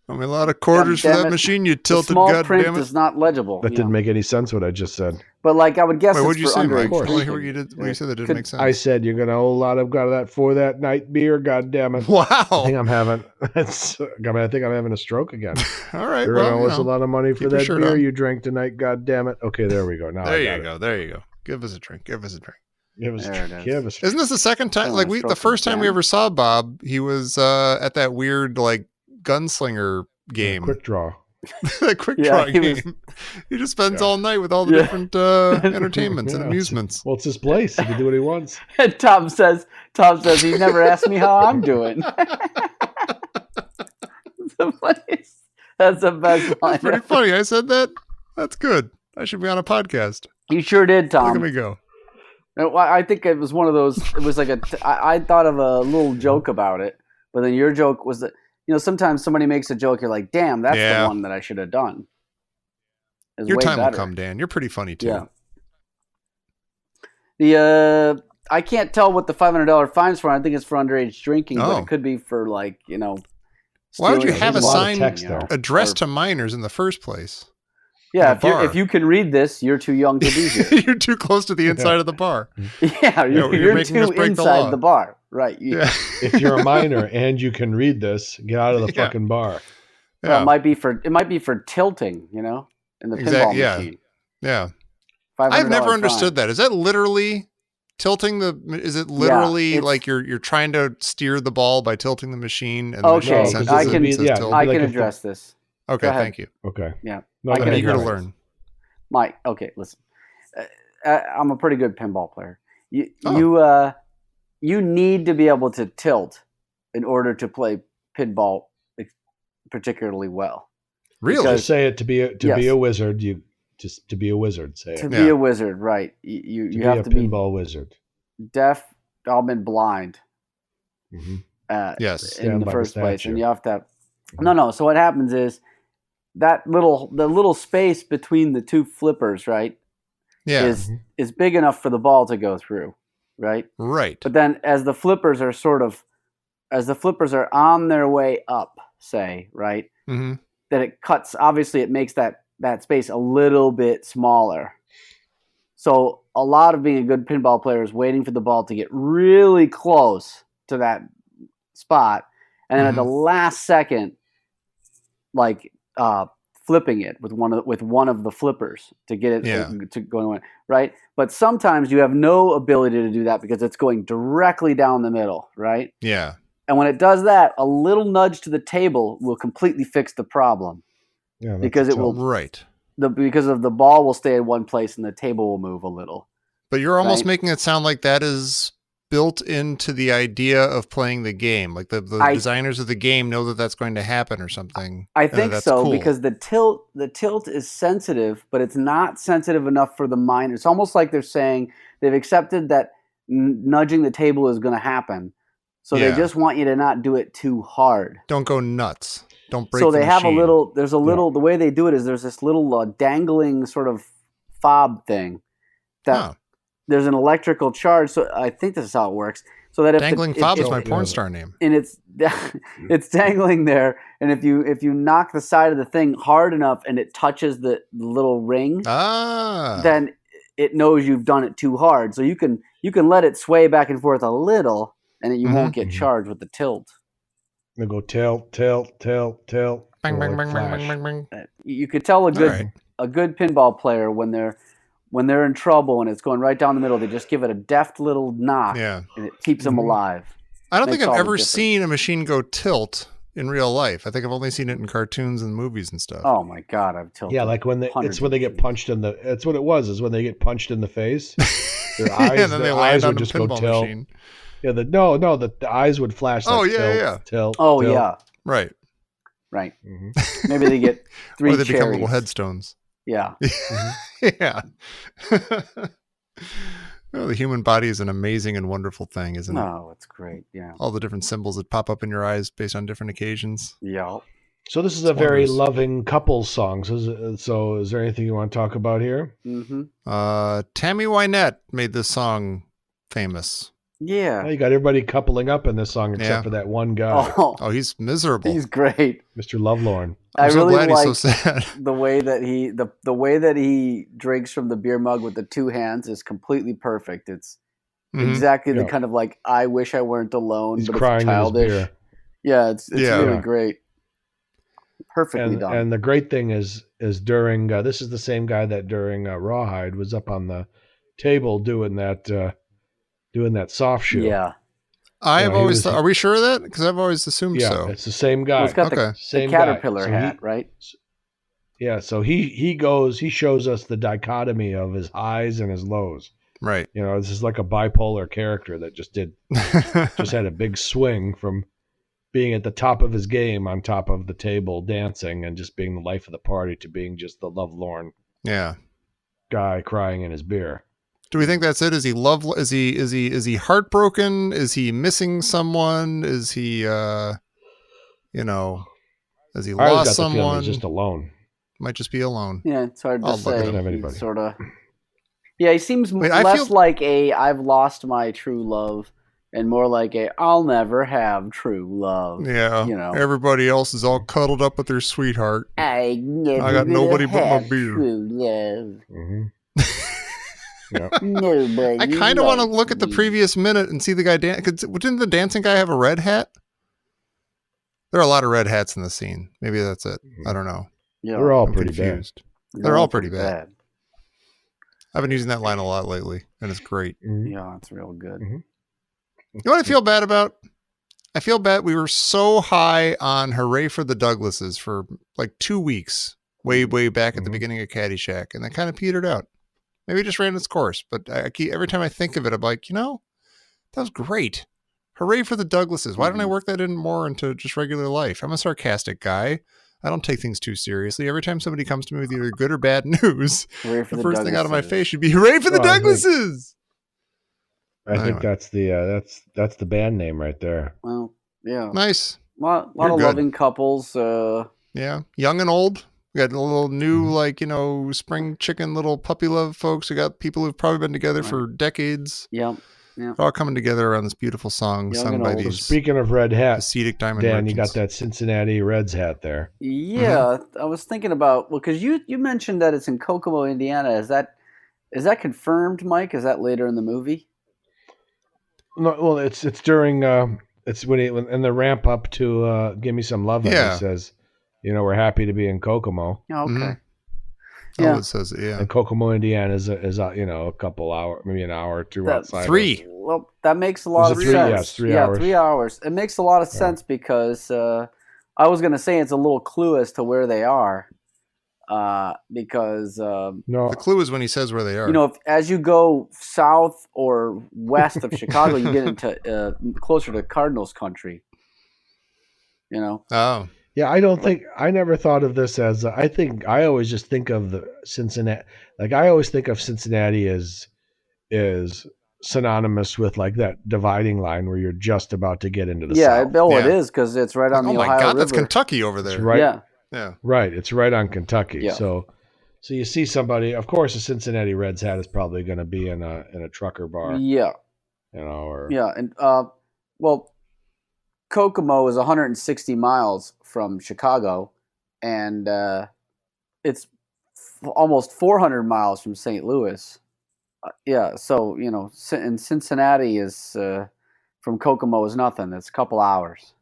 Speaker 3: I mean, a lot of quarters for that machine, you tilted,
Speaker 5: small
Speaker 3: God
Speaker 5: print
Speaker 3: damn it.
Speaker 5: is not legible.
Speaker 4: That didn't make any sense what I just said.
Speaker 5: But I would guess
Speaker 3: Wait,
Speaker 5: it's
Speaker 3: what'd you
Speaker 5: for
Speaker 3: say, Mike?
Speaker 5: underage
Speaker 3: I hear what you did. What you said that didn't make sense.
Speaker 4: I said you're gonna owe a lot of that for that night beer, God damn it.
Speaker 3: Wow.
Speaker 4: I think I'm having a stroke again.
Speaker 3: All right.
Speaker 4: You're gonna owe us a lot of money for that beer
Speaker 3: on.
Speaker 4: you drank tonight, God damn it. Okay, there we go. Now
Speaker 3: there you go. There you go. Give us a drink.
Speaker 4: Isn't
Speaker 3: this the second time? The first time we ever saw Bob, he was at that weird gunslinger game.
Speaker 4: Quick draw.
Speaker 3: That quick draw game. He just spends all night with all the different entertainments and amusements.
Speaker 4: Well, it's his place. He can do what he wants.
Speaker 5: And Tom says he never asked me how I'm doing. That's the best line.
Speaker 3: That's pretty funny. I said that. That's good. I should be on a podcast.
Speaker 5: You sure did, Tom.
Speaker 3: Look at me go.
Speaker 5: I think it was one of those. It was like I thought of a little joke about it, but then your joke was that sometimes somebody makes a joke, you're like, damn, that's the one that I should have done.
Speaker 3: Your time will come, Dan. You're pretty funny too.
Speaker 5: Yeah. I can't tell what the $500 fine's for. I think it's for underage drinking, but it could be for
Speaker 3: why would you have a sign addressed to minors in the first place?
Speaker 5: Yeah, if you can read this, you're too young to be here.
Speaker 3: You're too close to the inside of the bar.
Speaker 5: Yeah, you're too inside the bar. Right.
Speaker 4: If you're a minor and you can read this, get out of the fucking bar.
Speaker 3: Yeah.
Speaker 5: Well, it might be for tilting, in the pinball machine.
Speaker 3: Yeah. I've never understood that. Is that literally tilting is it literally like you're trying to steer the ball by tilting the machine? And
Speaker 5: okay, I can address this.
Speaker 3: Okay, thank you.
Speaker 4: Okay.
Speaker 5: Yeah.
Speaker 3: I'm eager to learn.
Speaker 5: Mike, okay, listen. I'm a pretty good pinball player. You need to be able to tilt in order to play pinball particularly well.
Speaker 3: Really?
Speaker 4: Because say it to be a wizard, to be a wizard, say it.
Speaker 5: To be a wizard, right. You have to be
Speaker 4: a pinball wizard.
Speaker 5: Deaf, dumb, and blind.
Speaker 4: Mm-hmm.
Speaker 3: Yes.
Speaker 5: In the first place. And you have to No, so what happens is the little space between the two flippers, right?
Speaker 3: Yeah.
Speaker 5: Is big enough for the ball to go through, right?
Speaker 3: Right.
Speaker 5: But then as the flippers are on their way up, say, right?
Speaker 3: Mm-hmm.
Speaker 5: That it cuts, obviously it makes that space a little bit smaller. So a lot of being a good pinball player is waiting for the ball to get really close to that spot, and then at the last second, flipping it with one of the flippers to get it to going, right? But sometimes you have no ability to do that because it's going directly down the middle, right?
Speaker 3: Yeah.
Speaker 5: And when it does that, a little nudge to the table will completely fix the problem.
Speaker 4: Yeah,
Speaker 5: because it will because of the ball will stay in one place and the table will move a little.
Speaker 3: But you're almost making it sound like that is built into the idea of playing the game. Like the designers of the game know that that's going to happen or something.
Speaker 5: I think so, because the tilt is sensitive, but it's not sensitive enough for the minor. It's almost like they're saying they've accepted that nudging the table is going to happen. So they just want you to not do it too hard.
Speaker 3: Don't go nuts. Don't break.
Speaker 5: So
Speaker 3: the
Speaker 5: they have
Speaker 3: machine.
Speaker 5: the way they do it is there's this little dangling sort of fob thing that there's an electrical charge. So I think this is how it works. So that if
Speaker 3: dangling fob is my porn star name,
Speaker 5: and it's dangling there, and if you knock the side of the thing hard enough and it touches the little ring, then it knows you've done it too hard. So you can let it sway back and forth a little, and you won't get charged with the tilt.
Speaker 4: They go tilt, tilt, tilt, tilt.
Speaker 3: Bang, bang, bang, bang, bang, bang, bang.
Speaker 5: You could tell a good pinball player when they're in trouble and it's going right down the middle. They just give it a deft little knock, and it keeps them alive.
Speaker 3: I don't think I've ever seen a machine go tilt in real life. I think I've only seen it in cartoons and movies and stuff.
Speaker 5: Oh my God, I've tilted.
Speaker 4: Yeah, like when they get punched in the. That's what it was. Is when they get punched in the face. Their eyes,
Speaker 3: and then they land on
Speaker 4: would
Speaker 3: a
Speaker 4: just go
Speaker 3: pinball
Speaker 4: tilt.
Speaker 3: machine.
Speaker 4: Yeah, the eyes would flash. Like, tilt.
Speaker 5: Oh
Speaker 4: tilt.
Speaker 5: yeah.
Speaker 3: Right.
Speaker 5: Mm-hmm. Maybe they get 3
Speaker 3: or they
Speaker 5: cherries.
Speaker 3: become little headstones.
Speaker 5: Yeah.
Speaker 3: Yeah. The human body is an amazing and wonderful thing, isn't it?
Speaker 5: Oh, it's great. Yeah.
Speaker 3: All the different symbols that pop up in your eyes based on different occasions.
Speaker 5: Yeah.
Speaker 4: So this is a very loving couples song. So is there anything you want to talk about here?
Speaker 5: Mm-hmm.
Speaker 3: Tammy Wynette made this song famous.
Speaker 5: Yeah.
Speaker 4: Well, you got everybody coupling up in this song except for that one guy.
Speaker 3: Oh, he's miserable.
Speaker 5: He's great.
Speaker 4: Mr. Lovelorn.
Speaker 3: I'm so
Speaker 5: really
Speaker 3: glad
Speaker 5: like
Speaker 3: he's so sad.
Speaker 5: the way that he drinks from the beer mug with the 2 hands is completely perfect. It's exactly the kind of like I wish I weren't alone,
Speaker 4: He's
Speaker 5: but
Speaker 4: crying
Speaker 5: it's childish.
Speaker 4: in his beer.
Speaker 5: Yeah, it's really great. Perfectly done.
Speaker 4: And the great thing is during this is the same guy that during Rawhide was up on the table doing that soft shoe.
Speaker 5: Yeah.
Speaker 3: I've always thought, are we sure of that? Because I've always assumed so.
Speaker 4: It's the same guy.
Speaker 5: Well, it's got the caterpillar hat, right?
Speaker 4: Yeah, so he shows us the dichotomy of his highs and his lows.
Speaker 3: Right.
Speaker 4: This is like a bipolar character that just had a big swing from being at the top of his game on top of the table dancing and just being the life of the party to being just the lovelorn guy crying in his beer.
Speaker 3: Do we think that's it? Is he heartbroken? Is he missing someone? Is he has he lost someone?
Speaker 4: He's just alone.
Speaker 3: Might just be alone.
Speaker 5: Yeah, it's hard to say. Sort of. Yeah, he seems less like a I've lost my true love and more like a I'll never have true love.
Speaker 3: Yeah. Everybody else is all cuddled up with their sweetheart. I got nobody but my beer.
Speaker 5: True love.
Speaker 4: Mm-hmm.
Speaker 3: Yep. I kind of want to look at the previous minute and see the guy dance. Didn't the dancing guy have a red hat? There are a lot of red hats in the scene. Maybe that's it. I don't know.
Speaker 4: Yeah, they're all pretty confused.
Speaker 3: They're all pretty bad. I've been using that line a lot lately, and it's great.
Speaker 5: Mm-hmm. Yeah, it's real good.
Speaker 3: Mm-hmm. You know what I feel bad about? I feel bad we were so high on Hooray for the Douglases for like 2 weeks, way back at the beginning of Caddyshack, and that kind of petered out. Maybe it just ran its course, but every time I think of it, I'm like, that was great. Hooray for the Douglases. Why don't I work that in more into just regular life? I'm a sarcastic guy. I don't take things too seriously. Every time somebody comes to me with either good or bad news, the first thing out of my face should be Hooray for the Douglases.
Speaker 4: I think that's the band name right there.
Speaker 5: Well, yeah.
Speaker 3: Nice.
Speaker 5: A lot of loving couples.
Speaker 3: Yeah. Young and old. We got a little new, spring chicken, little puppy love folks. We got people who've probably been together for decades.
Speaker 5: Yep.
Speaker 3: They're all coming together around this beautiful song sung by these.
Speaker 4: Speaking of red hats,
Speaker 3: ascetic diamond
Speaker 4: Dan,
Speaker 3: merchants.
Speaker 4: You got that Cincinnati Reds hat there.
Speaker 5: Yeah, I was thinking about because you mentioned that it's in Kokomo, Indiana. Is that confirmed, Mike? Is that later in the movie?
Speaker 4: No, well, it's during it's when in the ramp up to Give Me Some Love.
Speaker 3: Yeah.
Speaker 4: He says, we're happy to be in Kokomo.
Speaker 5: Oh, okay.
Speaker 3: Mm-hmm.
Speaker 5: Yeah.
Speaker 3: Oh, it says it, yeah.
Speaker 4: And Kokomo, Indiana is a couple hours, maybe an hour or two outside.
Speaker 3: 3.
Speaker 5: Well, that makes a lot of sense.
Speaker 4: Yeah, it's 3 hours.
Speaker 5: 3 hours. It makes a lot of sense because I was going to say it's a little clue as to where they are. Because
Speaker 4: no,
Speaker 3: the clue is when he says where they are.
Speaker 5: As you go south or west of Chicago, you get into closer to Cardinals country.
Speaker 3: Oh.
Speaker 4: Yeah, I never thought of this as, I always just think of the Cincinnati, like I always think of Cincinnati as synonymous with like that dividing line where you're just about to get into the
Speaker 5: Yeah,
Speaker 4: South.
Speaker 5: it is because it's right on the
Speaker 3: oh my
Speaker 5: Ohio
Speaker 3: God,
Speaker 5: River.
Speaker 3: that's Kentucky over
Speaker 4: It's
Speaker 3: there.
Speaker 4: right.
Speaker 5: Yeah,
Speaker 4: Right. It's right on Kentucky.
Speaker 5: Yeah.
Speaker 4: So you see somebody. Of course, a Cincinnati Reds hat is probably going to be in a trucker bar.
Speaker 5: yeah,
Speaker 4: Or
Speaker 5: and well, Kokomo is 160 miles from Chicago, and it's almost 400 miles from St. Louis. So and Cincinnati is from Kokomo is nothing. It's a couple hours.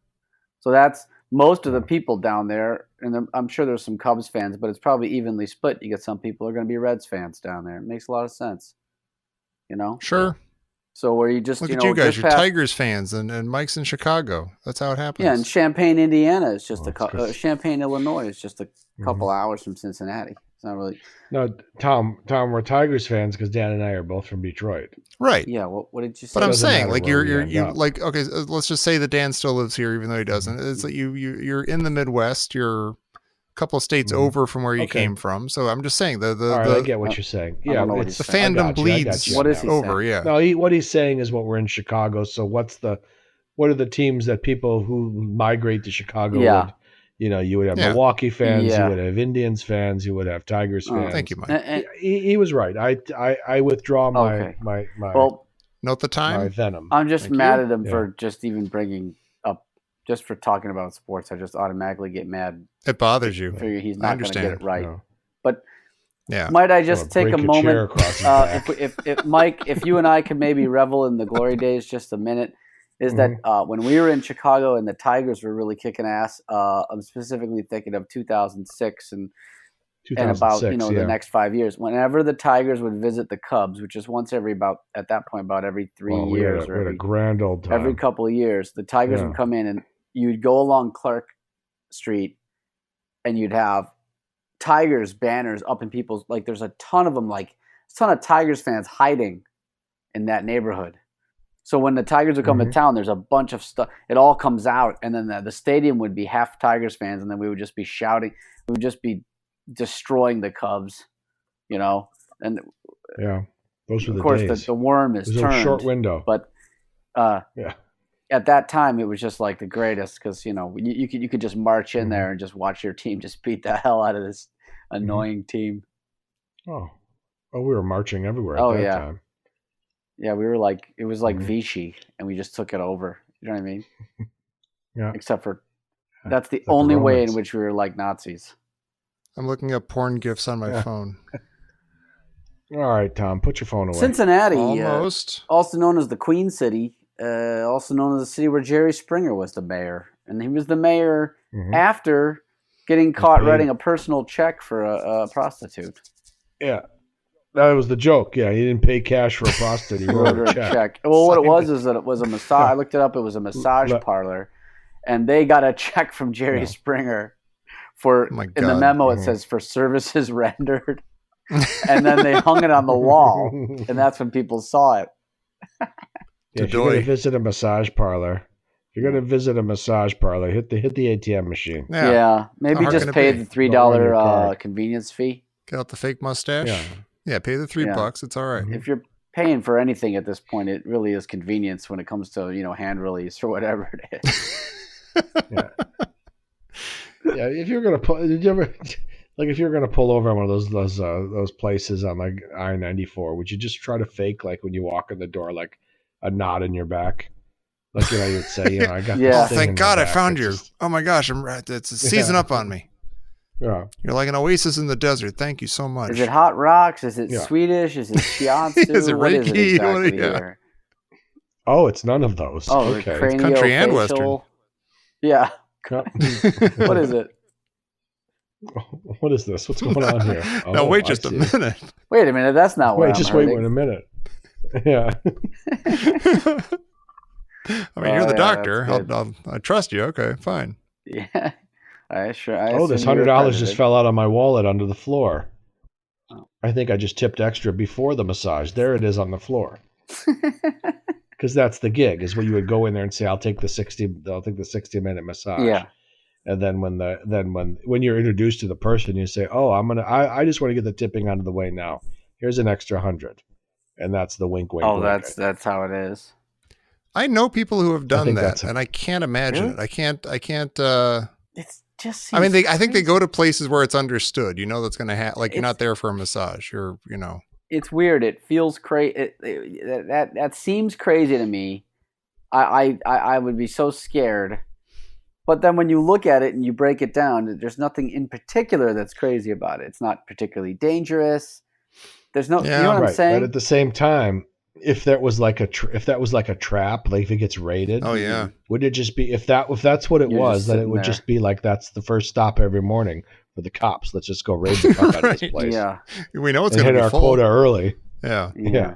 Speaker 5: So that's most of the people down there, and I'm sure there's some Cubs fans, but it's probably evenly split. You get some people who are going to be Reds fans down there. It makes a lot of sense,
Speaker 3: Sure.
Speaker 5: So where you just
Speaker 3: Look at you guys, you're Tigers fans, and Mike's in Chicago. That's how it happens.
Speaker 5: Yeah, and Champaign, Indiana is just Champaign, Illinois is just a couple hours from Cincinnati. It's not really.
Speaker 4: No, Tom, we're Tigers fans because Dan and I are both from Detroit.
Speaker 3: Right.
Speaker 5: Yeah. What did you say?
Speaker 3: But I'm saying, like, you're
Speaker 4: up.
Speaker 3: like, okay, let's just say that Dan still lives here, even though he doesn't. It's like you're in the Midwest. You're a couple of states over from where you came from. So I'm just saying
Speaker 4: All right, I get what you're saying. Yeah,
Speaker 3: it's the fandom bleeds
Speaker 5: What is he
Speaker 3: over.
Speaker 5: saying?
Speaker 3: Yeah.
Speaker 4: No, what he's saying is what we're in Chicago. So what are the teams that people who migrate to Chicago would? You would have Milwaukee fans, you would have Indians fans, you would have Tigers fans.
Speaker 3: Thank you, Mike.
Speaker 4: He was right. I withdraw my
Speaker 5: well,
Speaker 3: note the time.
Speaker 4: my venom.
Speaker 5: I'm just mad at him for just even bringing up, just for talking about sports. I just automatically get mad.
Speaker 3: It bothers you.
Speaker 5: Figure he's not going to get it right.
Speaker 4: No.
Speaker 5: But
Speaker 3: yeah,
Speaker 5: might I just take a moment, if Mike, if you and I could maybe revel in the glory days just a minute, is that when we were in Chicago and the Tigers were really kicking ass, I'm specifically thinking of 2006 and about the next 5 years. Whenever the Tigers would visit the Cubs, which is once every about every 3 years
Speaker 4: or a grand old time.
Speaker 5: Every couple of years, the Tigers would come in and you'd go along Clark Street and you'd have Tigers banners up in people's, like there's a ton of them, like a ton of Tigers fans hiding in that neighborhood. So when the Tigers would come to town, there's a bunch of stuff. It all comes out, and then the stadium would be half Tigers fans, and then we would just be shouting. We would just be destroying the Cubs, And
Speaker 4: those were the
Speaker 5: of course,
Speaker 4: days.
Speaker 5: the worm is turned.
Speaker 4: A short window,
Speaker 5: but at that time, it was just like the greatest because you could just march in there and just watch your team just beat the hell out of this annoying team.
Speaker 4: Oh, we were marching everywhere at that time.
Speaker 5: Yeah, we were like, it was like Vichy, and we just took it over. You know what I mean?
Speaker 4: Yeah.
Speaker 5: Except for, that's the only way in which we were like Nazis.
Speaker 3: I'm looking up porn gifs on my phone.
Speaker 4: All right, Tom, put your phone away.
Speaker 5: Cincinnati,
Speaker 3: also
Speaker 5: known as the Queen City, also known as the city where Jerry Springer was the mayor. And he was the mayor after getting caught writing a personal check for a prostitute.
Speaker 4: Yeah. That was the joke. Yeah, he didn't pay cash for a prostitute. He wrote a check.
Speaker 5: Well, what it was is that it was a massage. I looked it up. It was a massage parlor, and they got a check from Jerry Springer for. In the memo, it says for services rendered, and then they hung it on the wall, and that's when people saw it.
Speaker 4: If you're going to visit a massage parlor, hit the ATM machine.
Speaker 5: Yeah, maybe just pay the $3 convenience fee.
Speaker 3: Get out the fake mustache. Yeah, pay the $3. It's all right.
Speaker 5: If you're paying for anything at this point, it really is convenience when it comes to hand release or whatever it is.
Speaker 4: If you're gonna pull, if you're gonna pull over on one of those places on like I-94, would you just try to fake like when you walk in the door, like a knot in your back, like you would say, I got.
Speaker 3: Oh, thank God I found you. Oh my gosh, it's season up on me.
Speaker 4: Yeah.
Speaker 3: You're like an oasis in the desert. Thank you so much.
Speaker 5: Is it Hot Rocks? Is it Swedish? Is it Shiatsu?
Speaker 3: Is it Reiki?
Speaker 5: What is it exactly here?
Speaker 4: Oh, it's none of those.
Speaker 5: Oh,
Speaker 4: okay.
Speaker 3: It's country and western.
Speaker 5: Yeah. What is it?
Speaker 4: What is this? What's going on here?
Speaker 3: No, wait just a minute.
Speaker 5: Wait a minute. That's not what I'm
Speaker 4: wait a minute. Yeah.
Speaker 3: I mean, you're the doctor. I trust you. Okay, fine.
Speaker 5: Yeah.
Speaker 4: This $100 just fell out of my wallet onto the floor. Oh. I think I just tipped extra before the massage. There it is on the floor. Because that's the gig, is where you would go in there and say, I'll take the 60-minute massage.
Speaker 5: Yeah.
Speaker 4: And then when you're introduced to the person, you say, oh, I just want to get the tipping out of the way now. Here's an extra 100. and that's the wink, wink.
Speaker 5: Oh,
Speaker 4: wink.
Speaker 5: that's how it is.
Speaker 3: I know people who have done
Speaker 4: think
Speaker 3: that,
Speaker 4: that's
Speaker 3: and I can't imagine
Speaker 5: Really?
Speaker 3: it. I can't.
Speaker 5: It's just.
Speaker 3: I mean,
Speaker 5: seems
Speaker 3: I think they
Speaker 5: crazy.
Speaker 3: go to places where it's understood. You know that's going to happen. Like you're
Speaker 5: It's-
Speaker 3: not there for a massage. You're, you know.
Speaker 5: It's weird. It feels crazy. That seems crazy to me. I would be so scared. But then when you look at it and you break it down, there's nothing in particular that's crazy about it. It's not particularly dangerous. There's no,
Speaker 3: Yeah.
Speaker 5: you know what I'm
Speaker 4: Right,
Speaker 5: saying?
Speaker 4: but at the same time, if that was like a trap, like if it gets raided,
Speaker 3: Oh yeah.
Speaker 4: would it just be if that's what it
Speaker 5: You're
Speaker 4: was,
Speaker 5: just
Speaker 4: then it
Speaker 5: sitting
Speaker 4: would
Speaker 5: there.
Speaker 4: just be like that's the first stop every morning for the cops. Let's just go raid the fuck out of this
Speaker 3: Right.
Speaker 4: place.
Speaker 5: Yeah,
Speaker 3: We know it's
Speaker 4: and
Speaker 3: going
Speaker 4: hit
Speaker 3: to be
Speaker 4: our
Speaker 3: full.
Speaker 4: quota early.
Speaker 3: Yeah.
Speaker 4: Yeah.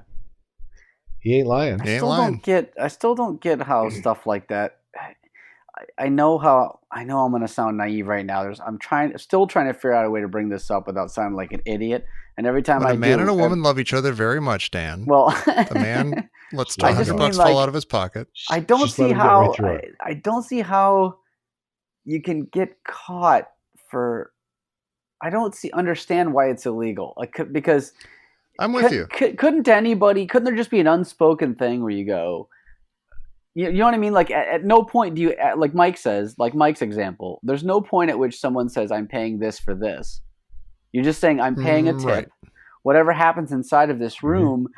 Speaker 4: He ain't lying.
Speaker 3: He ain't lying.
Speaker 5: I still don't get how stuff like that. I know I'm going to sound naive right now. Still trying to figure out a way to bring this up without sounding like an idiot. And every time
Speaker 3: When
Speaker 5: I
Speaker 3: a man
Speaker 5: do,
Speaker 3: and a woman love each other very much, Dan.
Speaker 5: well,
Speaker 3: The man lets
Speaker 4: I
Speaker 3: $200
Speaker 4: just
Speaker 5: mean,
Speaker 3: fall
Speaker 5: like,
Speaker 3: out of his pocket.
Speaker 5: I don't
Speaker 4: Just let
Speaker 5: see
Speaker 4: him get
Speaker 5: how
Speaker 4: right through it.
Speaker 5: I don't see how you can get caught for. I don't understand why it's illegal. Because
Speaker 3: I'm with you.
Speaker 5: couldn't there just be an unspoken thing where you go, you know what I mean? Like at no point do you, like Mike says, like Mike's example, there's no point at which someone says I'm paying this for this. You're just saying I'm paying a tip.
Speaker 3: Right.
Speaker 5: Whatever happens inside of this room,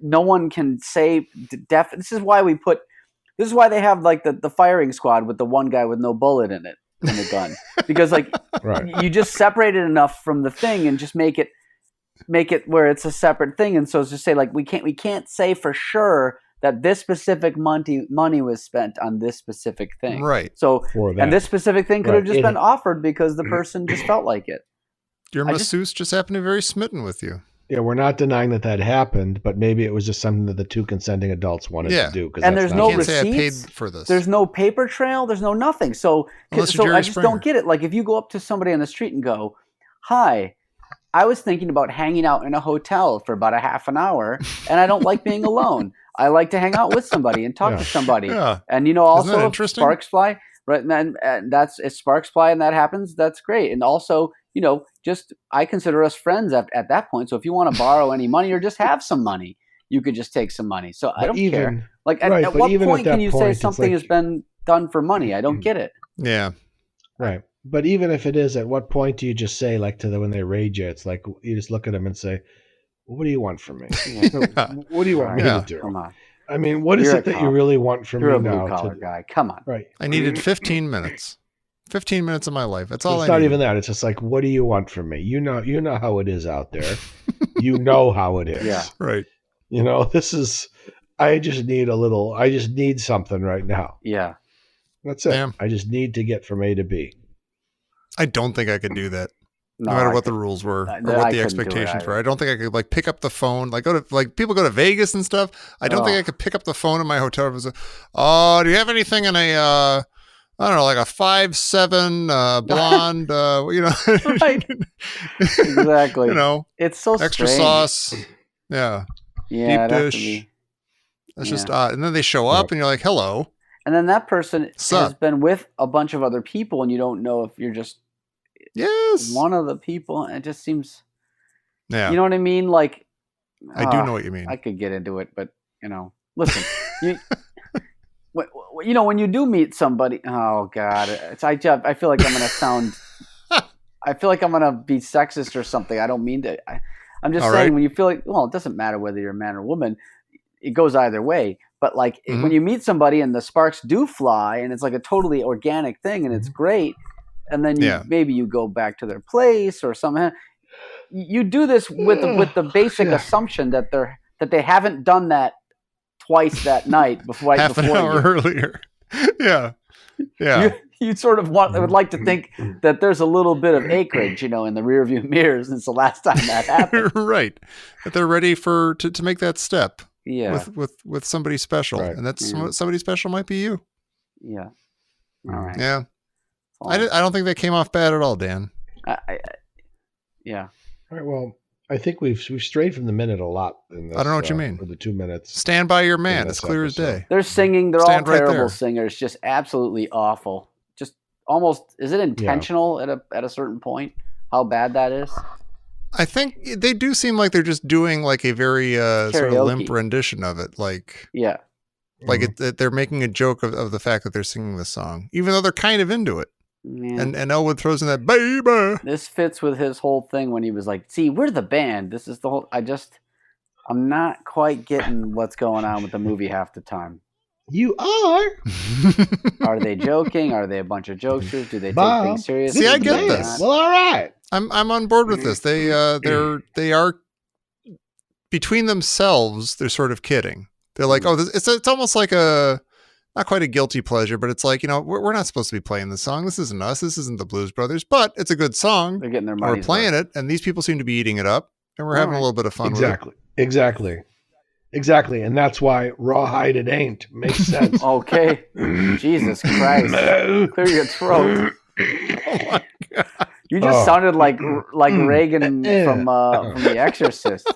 Speaker 5: no one can say this is why they have like the firing squad with the one guy with no bullet in it in the gun. Because like
Speaker 4: Right.
Speaker 5: you just separate it enough from the thing and just make it where it's a separate thing. And so it's just say like we can't say for sure that this specific money was spent on this specific thing.
Speaker 3: Right.
Speaker 5: So
Speaker 4: For that.
Speaker 5: and this specific thing could have
Speaker 4: Right.
Speaker 5: just
Speaker 4: It-
Speaker 5: been offered because the person just felt like it.
Speaker 3: Your
Speaker 5: I just-
Speaker 3: masseuse just happened to be very smitten with you.
Speaker 4: Yeah, we're not denying that happened, but maybe it was just something that the two consenting adults wanted
Speaker 3: Yeah.
Speaker 4: to do. 'Cause
Speaker 5: And
Speaker 4: that's
Speaker 5: there's
Speaker 4: not
Speaker 5: no
Speaker 3: You can't say I paid
Speaker 5: receipts?
Speaker 3: for this.
Speaker 5: There's no paper trail. There's no nothing. So
Speaker 3: Unless you're
Speaker 5: I
Speaker 3: Jerry
Speaker 5: just
Speaker 3: Springer.
Speaker 5: don't get it. Like if you go up to somebody on the street and go, "Hi, I was thinking about hanging out in a hotel for about a half an hour, and I don't like being alone. I like to hang out with somebody and talk
Speaker 4: Yeah.
Speaker 5: to somebody."
Speaker 3: Yeah.
Speaker 5: And
Speaker 3: that
Speaker 5: also if
Speaker 3: interesting?
Speaker 5: sparks fly, right? And if sparks fly and that happens, that's great. And also, just I consider us friends at that point. So if you want to borrow any money or just have some money, you could just take some money. So I don't care. Like at
Speaker 4: but
Speaker 5: what
Speaker 4: even at
Speaker 5: point can
Speaker 4: that
Speaker 5: you
Speaker 4: point,
Speaker 5: say
Speaker 4: it's
Speaker 5: something
Speaker 4: like-
Speaker 5: has been done for money? I don't get it.
Speaker 3: Yeah.
Speaker 4: Right. But even if it is, at what point do you just say, like, when they raid you, it's like, you just look at them and say, well, what do you want from me? What do you want me
Speaker 3: Yeah.
Speaker 4: to do?
Speaker 5: Come on,
Speaker 4: I mean, what is
Speaker 5: You're
Speaker 4: it
Speaker 5: a
Speaker 4: that you
Speaker 5: cop.
Speaker 4: really want from
Speaker 5: you're
Speaker 4: me
Speaker 5: a blue
Speaker 4: now?
Speaker 5: collar guy. Come on.
Speaker 4: Right.
Speaker 3: I needed 15 minutes. 15 minutes of my life. That's all
Speaker 4: It's
Speaker 3: I
Speaker 4: not
Speaker 3: needed.
Speaker 4: even that. It's just like, what do you want from me? You know how it is out there. You know how it is.
Speaker 5: Yeah.
Speaker 3: Right.
Speaker 4: I just need something right now.
Speaker 5: Yeah.
Speaker 4: That's it.
Speaker 3: Yeah.
Speaker 4: I just need to get from A to B.
Speaker 3: I don't think I could do that. No,
Speaker 5: No,
Speaker 3: matter
Speaker 5: I
Speaker 3: what the
Speaker 5: could-
Speaker 3: rules were
Speaker 5: I
Speaker 3: or what
Speaker 5: couldn't
Speaker 3: the
Speaker 5: do it
Speaker 3: expectations
Speaker 5: either.
Speaker 3: were. I don't think I could like pick up the phone. Like people go to Vegas and stuff. I don't think
Speaker 5: Oh.
Speaker 3: I could pick up the phone in my hotel room. Do you have anything in a I don't know, like a 5'7" blonde,
Speaker 5: Right. Exactly. It's so
Speaker 3: extra
Speaker 5: strange.
Speaker 3: sauce. Yeah.
Speaker 5: Yeah,
Speaker 3: deep
Speaker 5: it'd have to
Speaker 3: dish.
Speaker 5: be.
Speaker 3: That's
Speaker 5: Yeah.
Speaker 3: just odd. And then they show up and you're like, hello.
Speaker 5: And then that person
Speaker 3: Sup?
Speaker 5: has been with a bunch of other people, and you don't know if you're just
Speaker 3: Yes.
Speaker 5: one of the people. And it just seems,
Speaker 3: Yeah.
Speaker 5: you know what I mean? Like,
Speaker 3: I do know what you mean.
Speaker 5: I could get into it, but listen, when you do meet somebody, oh God, I feel like I'm going to sound, I feel like I'm going to be sexist or something. I don't mean to. I'm just
Speaker 3: All
Speaker 5: saying
Speaker 3: right.
Speaker 5: when you feel like, well, it doesn't matter whether you're a man or woman. It goes either way. But like
Speaker 3: Mhm.
Speaker 5: when you meet somebody and the sparks do fly and it's like a totally organic thing and it's great, and then
Speaker 3: Yeah.
Speaker 5: maybe you go back to their place or something. You do this with the basic assumption that they haven't done that twice that night before
Speaker 3: Half an hour earlier. Yeah. Yeah.
Speaker 5: You sort of would like to think that there's a little bit of acreage, in the rearview mirror since the last time that happened.
Speaker 3: Right. That they're ready to make that step.
Speaker 5: Yeah.
Speaker 3: With somebody special.
Speaker 4: Right.
Speaker 3: And that's somebody special might be you.
Speaker 5: Yeah. All right.
Speaker 3: Yeah. I don't think that came off bad at all, Dan.
Speaker 5: Yeah.
Speaker 4: All right. Well, I think we've strayed from the minute a lot. In this,
Speaker 3: I don't know what you mean.
Speaker 4: For the 2 minutes.
Speaker 3: Stand by your man.
Speaker 4: in
Speaker 3: It's
Speaker 4: this
Speaker 3: clear as
Speaker 4: episode.
Speaker 3: day.
Speaker 5: They're singing. They're
Speaker 3: Stand
Speaker 5: all
Speaker 3: right
Speaker 5: terrible
Speaker 3: there.
Speaker 5: singers. Just absolutely awful. Just almost. Is it intentional at a certain point? How bad that is?
Speaker 3: I think they do seem like they're just doing like a very sort of limp
Speaker 5: Karaoke.
Speaker 3: rendition of it. Like,
Speaker 5: Yeah.
Speaker 3: like they're making a joke of the fact that they're singing the song, even though they're kind of into it.
Speaker 5: Yeah.
Speaker 3: And Elwood throws in that baby.
Speaker 5: This fits with his whole thing when he was like, see, we're the band. This is the whole. I'm not quite getting what's going on with the movie half the time.
Speaker 4: You are.
Speaker 5: Are they joking? Are they a bunch of jokesters? Do they take
Speaker 4: Bob,
Speaker 5: things seriously?
Speaker 3: See, I
Speaker 5: Do
Speaker 3: get
Speaker 5: they
Speaker 3: this.
Speaker 5: not?
Speaker 4: Well, all right.
Speaker 3: I'm on board with this. They are between themselves. They're sort of kidding. They're like, oh, it's almost like a not quite a guilty pleasure, but it's like, you know, we're not supposed to be playing this song. This isn't us. This isn't the Blues Brothers, but it's a good song.
Speaker 5: They're getting their
Speaker 3: And
Speaker 5: money.
Speaker 3: we're playing it, and these people seem to be eating it up, and we're having a little bit of fun
Speaker 4: Exactly. Exactly. And that's why Rawhide It Ain't makes sense.
Speaker 5: Okay. Jesus Christ. Clear your throat.
Speaker 3: Oh my God.
Speaker 5: You just sounded like Reagan from The Exorcist.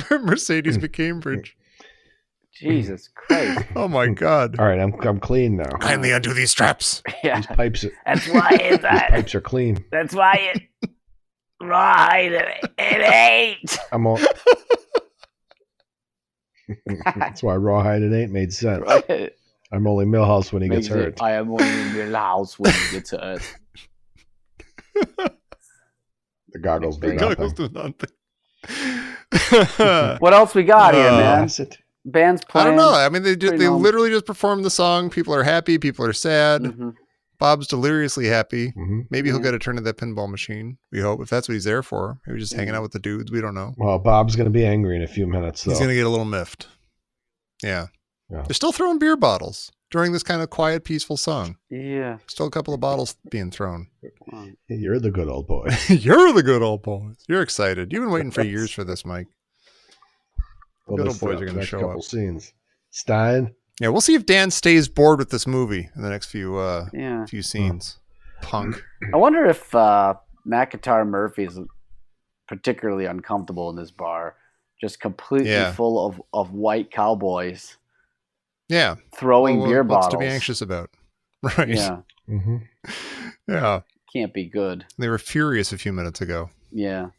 Speaker 3: Mercedes McCambridge.
Speaker 5: Jesus Christ.
Speaker 3: Oh my God.
Speaker 4: All right, I'm clean now.
Speaker 3: Kindly undo these straps.
Speaker 5: Yeah.
Speaker 4: These pipes,
Speaker 5: That's why it's
Speaker 4: pipes are clean.
Speaker 5: That's why it right. It ain't.
Speaker 4: I'm all. That's why Rawhide It Ain't made sense. I'm only Millhouse when he gets hurt.
Speaker 5: I am only in the house when he gets hurt.
Speaker 4: The goggles do
Speaker 3: Goggles
Speaker 4: nothing.
Speaker 3: do nothing.
Speaker 5: What else we got here, man?
Speaker 4: That's it.
Speaker 5: Band's
Speaker 3: I
Speaker 5: playing.
Speaker 3: don't know. I mean, they
Speaker 5: Pretty
Speaker 3: they
Speaker 5: normal.
Speaker 3: literally just performed the song. People are happy. People are sad.
Speaker 5: Mhm.
Speaker 3: Bob's deliriously happy.
Speaker 4: Mhm.
Speaker 3: Maybe he'll get a turn at that pinball machine. We hope, if that's what he's there for. Maybe just hanging out with the dudes. We don't know.
Speaker 4: Well, Bob's going to be angry in a few minutes, though.
Speaker 3: He's going to get a little miffed. Yeah.
Speaker 4: Yeah.
Speaker 3: They're still throwing beer bottles during this kind of quiet, peaceful song.
Speaker 5: Yeah.
Speaker 3: Still a couple of bottles being thrown.
Speaker 4: You're the good old boy.
Speaker 3: You're the good old boys. You're excited. You've been waiting for years for this, Mike.
Speaker 4: Well,
Speaker 3: Good
Speaker 4: that's
Speaker 3: old boys
Speaker 4: the
Speaker 3: are gonna
Speaker 4: next
Speaker 3: show
Speaker 4: couple
Speaker 3: up.
Speaker 4: scenes. Stein.
Speaker 3: Yeah, we'll see if Dan stays bored with this movie in the next few
Speaker 5: Yeah.
Speaker 3: few scenes. Punk.
Speaker 5: I wonder if McIntyre Murphy's particularly uncomfortable in this bar, just completely
Speaker 3: Yeah.
Speaker 5: full of white cowboys
Speaker 3: Yeah.
Speaker 5: throwing
Speaker 3: Well,
Speaker 5: beer
Speaker 3: what's
Speaker 5: bottles.
Speaker 3: to be anxious about? Right.
Speaker 5: Yeah,
Speaker 4: Mm-hmm.
Speaker 3: Yeah.
Speaker 5: can't be good.
Speaker 3: They were furious a few minutes ago.
Speaker 5: Yeah,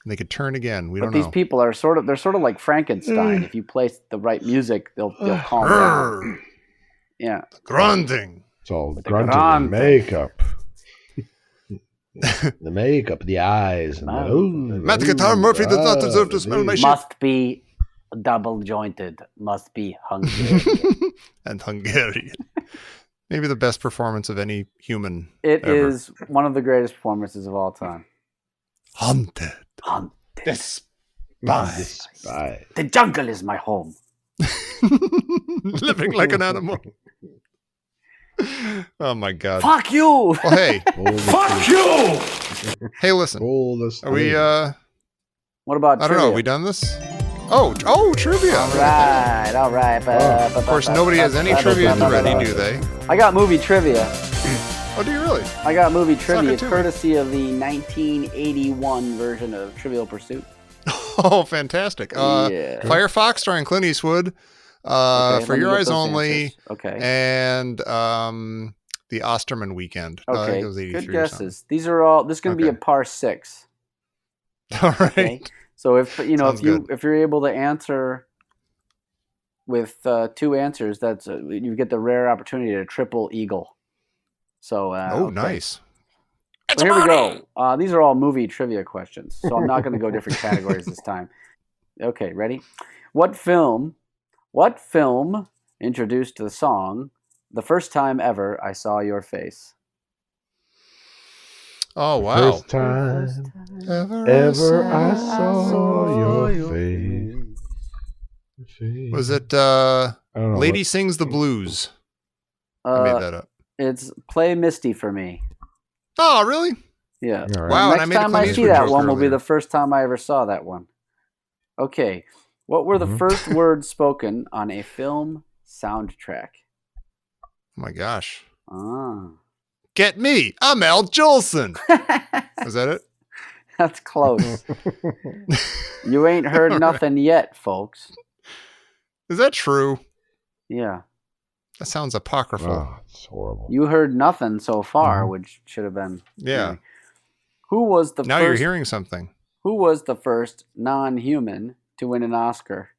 Speaker 3: They could turn again. We
Speaker 5: but
Speaker 3: don't
Speaker 5: these
Speaker 3: know.
Speaker 5: people are sort of like Frankenstein. If you play the right music, they'll calm down.
Speaker 3: Grrr,
Speaker 5: Yeah,
Speaker 3: grunting.
Speaker 4: It's all
Speaker 5: the
Speaker 4: grunting
Speaker 5: grunt.
Speaker 4: and makeup. The makeup, the eyes. And
Speaker 3: Matt Guitar Murphy does not deserve to smell my shit.
Speaker 5: must be double jointed. Must be Hungarian.
Speaker 3: And Hungarian. Maybe the best performance of any human.
Speaker 5: It
Speaker 3: ever.
Speaker 5: is one of the greatest performances of all time.
Speaker 3: Haunted.
Speaker 4: Despise.
Speaker 5: The jungle is my home.
Speaker 3: Living like an animal. Oh my God.
Speaker 5: Fuck you!
Speaker 3: Well, hey.
Speaker 4: Fuck you!
Speaker 3: Hey, listen. Are we,
Speaker 5: What about
Speaker 3: I don't know. Have we done this? Oh, trivia.
Speaker 5: All right.
Speaker 3: Of course, nobody has any trivia ready, do they?
Speaker 5: I got movie trivia.
Speaker 3: Oh, do you really?
Speaker 5: I got movie trivia
Speaker 3: to me.
Speaker 5: courtesy of the 1981 version of Trivial Pursuit.
Speaker 3: Oh, fantastic.
Speaker 5: Yeah.
Speaker 3: Firefox starring Clint Eastwood.
Speaker 5: Okay,
Speaker 3: For
Speaker 5: let me
Speaker 3: Your
Speaker 5: get
Speaker 3: Eyes
Speaker 5: those
Speaker 3: Only.
Speaker 5: answers. Okay.
Speaker 3: And the Osterman Weekend. I
Speaker 5: Okay.
Speaker 3: think it was 83
Speaker 5: Good
Speaker 3: or something.
Speaker 5: guesses. These are all. This is going to be
Speaker 3: Okay.
Speaker 5: a par 6.
Speaker 3: All right.
Speaker 5: Okay. So if
Speaker 3: Sounds good.
Speaker 5: if you're able to answer with 2 answers, that's you get the rare opportunity to triple eagle. So okay.
Speaker 3: Nice.
Speaker 5: So here we go. These are all movie trivia questions, so I'm not going to go different categories this time. Okay, ready? What film introduced the song "The First Time Ever I Saw Your Face"?
Speaker 3: Oh, wow.
Speaker 4: First time ever I saw your face.
Speaker 3: Was it
Speaker 4: I don't know
Speaker 3: Lady Sings the Blues? I made that up.
Speaker 5: It's "Play Misty for Me."
Speaker 3: Oh, really?
Speaker 5: Yeah.
Speaker 4: All right.
Speaker 3: Wow, and I
Speaker 5: Next
Speaker 3: made a
Speaker 5: time
Speaker 3: Clint
Speaker 5: I see
Speaker 3: Eastwood
Speaker 5: that
Speaker 3: joke
Speaker 5: one will be
Speaker 3: earlier.
Speaker 5: the first time I ever saw that one. Okay. What were the first words spoken on a film soundtrack?
Speaker 3: Oh, my gosh.
Speaker 5: Ah.
Speaker 3: Get me. I'm Al Jolson. Was that it?
Speaker 5: That's close. You ain't heard nothing yet, folks.
Speaker 3: Is that true?
Speaker 5: Yeah.
Speaker 3: That sounds apocryphal.
Speaker 4: Oh, it's horrible.
Speaker 5: You heard nothing so far, which should have been.
Speaker 3: Yeah.
Speaker 5: Anyway. Who was the
Speaker 3: Now
Speaker 5: first?
Speaker 3: you're hearing something.
Speaker 5: Who was the first non-human to win an Oscar?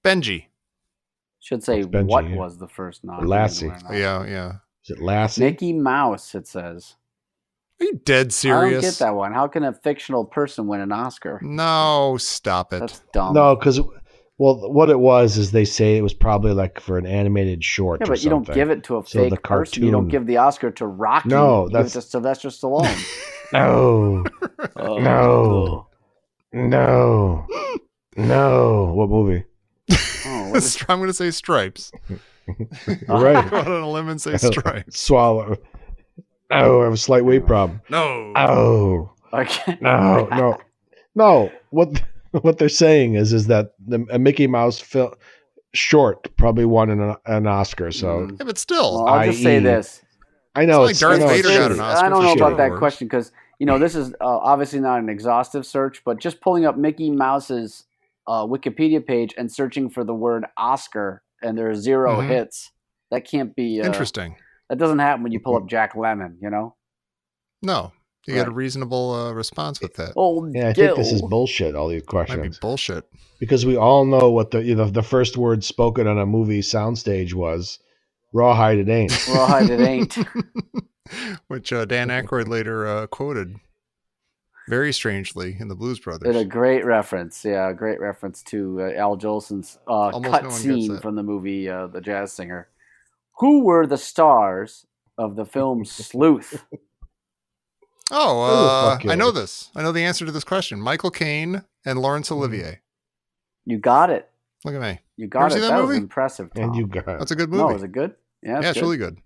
Speaker 3: Benji.
Speaker 5: Should say
Speaker 4: It's Benji,
Speaker 5: what
Speaker 4: yeah.
Speaker 5: was the first non-human
Speaker 4: Lassie.
Speaker 5: to win an Oscar?
Speaker 3: Yeah.
Speaker 4: Is it Lassie?
Speaker 5: Mickey Mouse. It says.
Speaker 3: Are you dead serious?
Speaker 5: I don't get that one. How can a fictional person win an Oscar?
Speaker 3: No, stop it.
Speaker 5: That's dumb.
Speaker 4: No, because what it was is they say it was probably like for an animated short.
Speaker 5: Yeah,
Speaker 4: or
Speaker 5: but you don't
Speaker 4: something.
Speaker 5: give it to a
Speaker 4: So
Speaker 5: fake
Speaker 4: the
Speaker 5: person. You don't
Speaker 4: cartoon-
Speaker 5: give the Oscar to Rocky.
Speaker 4: No,
Speaker 5: you
Speaker 4: that's-
Speaker 5: give it to Sylvester Stallone.
Speaker 4: No,
Speaker 5: Oh,
Speaker 4: no. What movie?
Speaker 5: Oh, what is-
Speaker 3: I'm going to say Stripes.
Speaker 4: Right.
Speaker 3: Go out on a limb and say Stripes.
Speaker 4: Swallow. Oh, I have a slight weight problem.
Speaker 3: No.
Speaker 4: Oh,
Speaker 5: Okay.
Speaker 4: no. What they're saying is that a Mickey Mouse film short probably won an Oscar. So
Speaker 3: Yeah, but still.
Speaker 5: Well, I'll just say
Speaker 4: i.e.
Speaker 5: this.
Speaker 4: I know
Speaker 3: It's like Darth Vader got an Oscar
Speaker 5: I don't
Speaker 3: for
Speaker 5: know
Speaker 3: Star
Speaker 5: about that
Speaker 3: Wars.
Speaker 5: question because this is obviously not an exhaustive search, but just pulling up Mickey Mouse's Wikipedia page and searching for the word Oscar, and there are 0
Speaker 3: Mhm.
Speaker 5: hits. That can't be
Speaker 3: Interesting.
Speaker 5: That doesn't happen when you pull up Jack Lemmon.
Speaker 3: No. You get a
Speaker 5: Right.
Speaker 3: reasonable response with that.
Speaker 5: Old
Speaker 4: Yeah, I
Speaker 5: Gil.
Speaker 4: think this is bullshit. All these
Speaker 3: Might be
Speaker 4: questions
Speaker 3: bullshit.
Speaker 4: because we all know what the first word spoken on a movie soundstage was. Rawhide it ain't.
Speaker 5: Rawhide it ain't.
Speaker 3: Which Dan Aykroyd later quoted very strangely in the Blues Brothers.
Speaker 5: It's a great reference. Yeah, a great reference to Al Jolson's
Speaker 3: Almost no
Speaker 5: cut
Speaker 3: one gets
Speaker 5: scene
Speaker 3: that.
Speaker 5: from the movie The Jazz Singer. Who were the stars of the film Sleuth?
Speaker 3: Oh,
Speaker 4: fuck
Speaker 3: I know
Speaker 4: yeah.
Speaker 3: this. I know the answer to this question. Michael Caine and Laurence Olivier.
Speaker 5: You got it.
Speaker 3: Look at me.
Speaker 5: You
Speaker 3: Ever
Speaker 5: got
Speaker 3: see
Speaker 5: it.
Speaker 3: that
Speaker 5: That was
Speaker 3: movie?
Speaker 5: impressive, Tom.
Speaker 4: And you got
Speaker 3: That's a good movie.
Speaker 5: No, is it good? Yeah,
Speaker 3: Yeah, it's really good.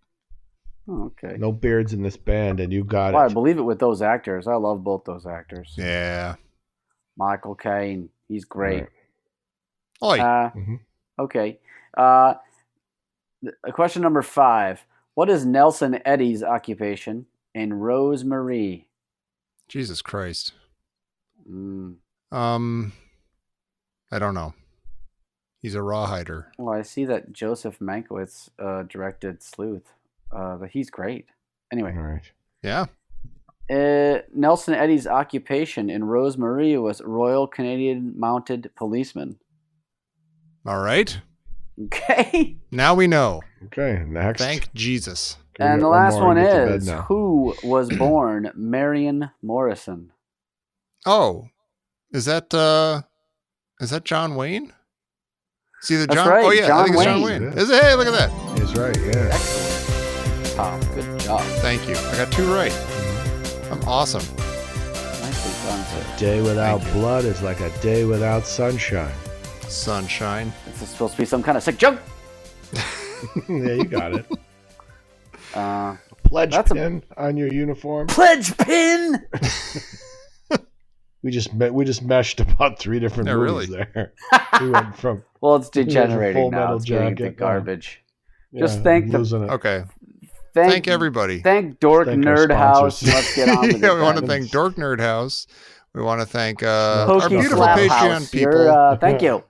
Speaker 5: Oh, okay.
Speaker 4: no beards in this band, and you got
Speaker 5: Well, I
Speaker 4: it.
Speaker 5: believe it with those actors. I love both those actors.
Speaker 3: Yeah.
Speaker 5: Michael Caine, he's great.
Speaker 3: Oi.
Speaker 4: Mhm.
Speaker 5: Okay. Question number 5. What is Nelson Eddy's occupation in Rosemarie?
Speaker 3: Jesus Christ.
Speaker 5: Mm.
Speaker 3: I don't know. He's a rawhider.
Speaker 5: Well, I see that Joseph Mankiewicz directed Sleuth. He's great. Anyway,
Speaker 4: All right.
Speaker 3: Yeah.
Speaker 5: Nelson Eddy's occupation in Rosemarie was Royal Canadian Mounted Policeman.
Speaker 3: All right.
Speaker 5: Okay.
Speaker 3: Now we know.
Speaker 4: Okay. Next.
Speaker 3: Thank Jesus.
Speaker 4: Can we
Speaker 5: And
Speaker 4: get
Speaker 5: the
Speaker 4: one
Speaker 5: last
Speaker 4: more
Speaker 5: one
Speaker 4: and get to bed
Speaker 5: is,
Speaker 4: now?
Speaker 5: who was born Marion Morrison?
Speaker 3: Oh, is that John Wayne? See the
Speaker 5: That's
Speaker 3: John?
Speaker 5: right,
Speaker 3: Oh yeah, I
Speaker 5: John
Speaker 3: think it's John
Speaker 5: Wayne.
Speaker 3: Wayne. Is it? Hey, look at that.
Speaker 4: He's right. Yeah.
Speaker 5: Excellent. Tom, good job.
Speaker 3: Thank you. I got 2 right. I'm awesome.
Speaker 5: Nicely done, sir.
Speaker 4: Day without
Speaker 3: Thank you.
Speaker 4: blood is like a day without sunshine.
Speaker 3: Sunshine.
Speaker 5: This is supposed to be some kind of sick joke.
Speaker 4: Yeah, you got it. Pledge
Speaker 5: That's a-
Speaker 4: pin on your uniform.
Speaker 5: Pledge pin!
Speaker 4: We just meshed about 3 different
Speaker 3: Yeah,
Speaker 4: movies
Speaker 3: really.
Speaker 4: there. We went from
Speaker 5: Well, it's
Speaker 4: Full
Speaker 5: degenerating now.
Speaker 4: Metal
Speaker 5: It's getting into
Speaker 4: Jacket,
Speaker 5: garbage.
Speaker 4: yeah,
Speaker 5: Just thank the-
Speaker 4: losing it.
Speaker 3: Okay. Thank everybody.
Speaker 5: Thank Dork
Speaker 4: Thank our
Speaker 5: Nerd House.
Speaker 4: sponsors.
Speaker 5: Let's get on with it.
Speaker 3: Yeah, we want to
Speaker 5: then.
Speaker 3: thank Dork Nerd House. We want to thank our
Speaker 5: Pokey
Speaker 3: beautiful
Speaker 5: Slap
Speaker 3: Patreon
Speaker 5: House.
Speaker 3: people.
Speaker 5: Thank you.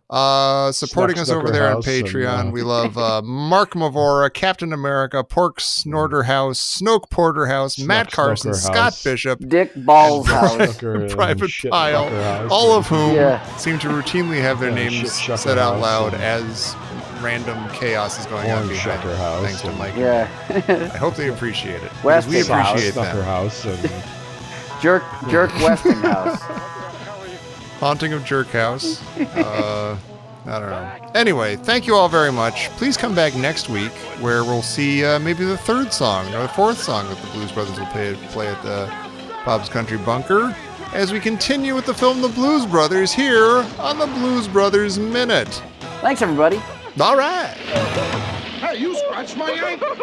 Speaker 3: Supporting us over
Speaker 4: Snucker
Speaker 3: there on
Speaker 4: House and,
Speaker 3: Patreon. We love Mark Mavora, Captain America, Pork Snorter House, Snoke Porterhouse, Matt Carson,
Speaker 4: Snucker
Speaker 3: Scott
Speaker 4: House.
Speaker 3: Bishop,
Speaker 5: Dick Balls
Speaker 3: And
Speaker 5: House.
Speaker 4: Snucker and
Speaker 3: Private
Speaker 4: Shit
Speaker 3: Pile,
Speaker 4: Fucker House.
Speaker 3: all of whom
Speaker 5: Yeah.
Speaker 3: seem to routinely have their
Speaker 4: Yeah,
Speaker 3: names
Speaker 4: Shit Shucker
Speaker 3: said out
Speaker 4: House
Speaker 3: loud
Speaker 4: and-
Speaker 3: as random chaos is going on
Speaker 4: Horn
Speaker 3: behind
Speaker 4: Shucker
Speaker 3: it.
Speaker 4: House
Speaker 3: Thanks to
Speaker 4: and-
Speaker 3: Mike.
Speaker 5: Yeah.
Speaker 3: I hope they appreciate it. Because we
Speaker 5: Westinghouse.
Speaker 3: appreciate
Speaker 4: Snucker
Speaker 3: them.
Speaker 4: House and
Speaker 5: Jerk Westinghouse.
Speaker 3: Haunting of Jerk House. I don't know. Anyway, thank you all very much. Please come back next week where we'll see maybe the 3rd song or the 4th song that the Blues Brothers will play at the Bob's Country Bunker as we continue with the film The Blues Brothers here on the Blues Brothers Minute.
Speaker 5: Thanks, everybody.
Speaker 3: All right.
Speaker 7: Hey, you scratched my ankle.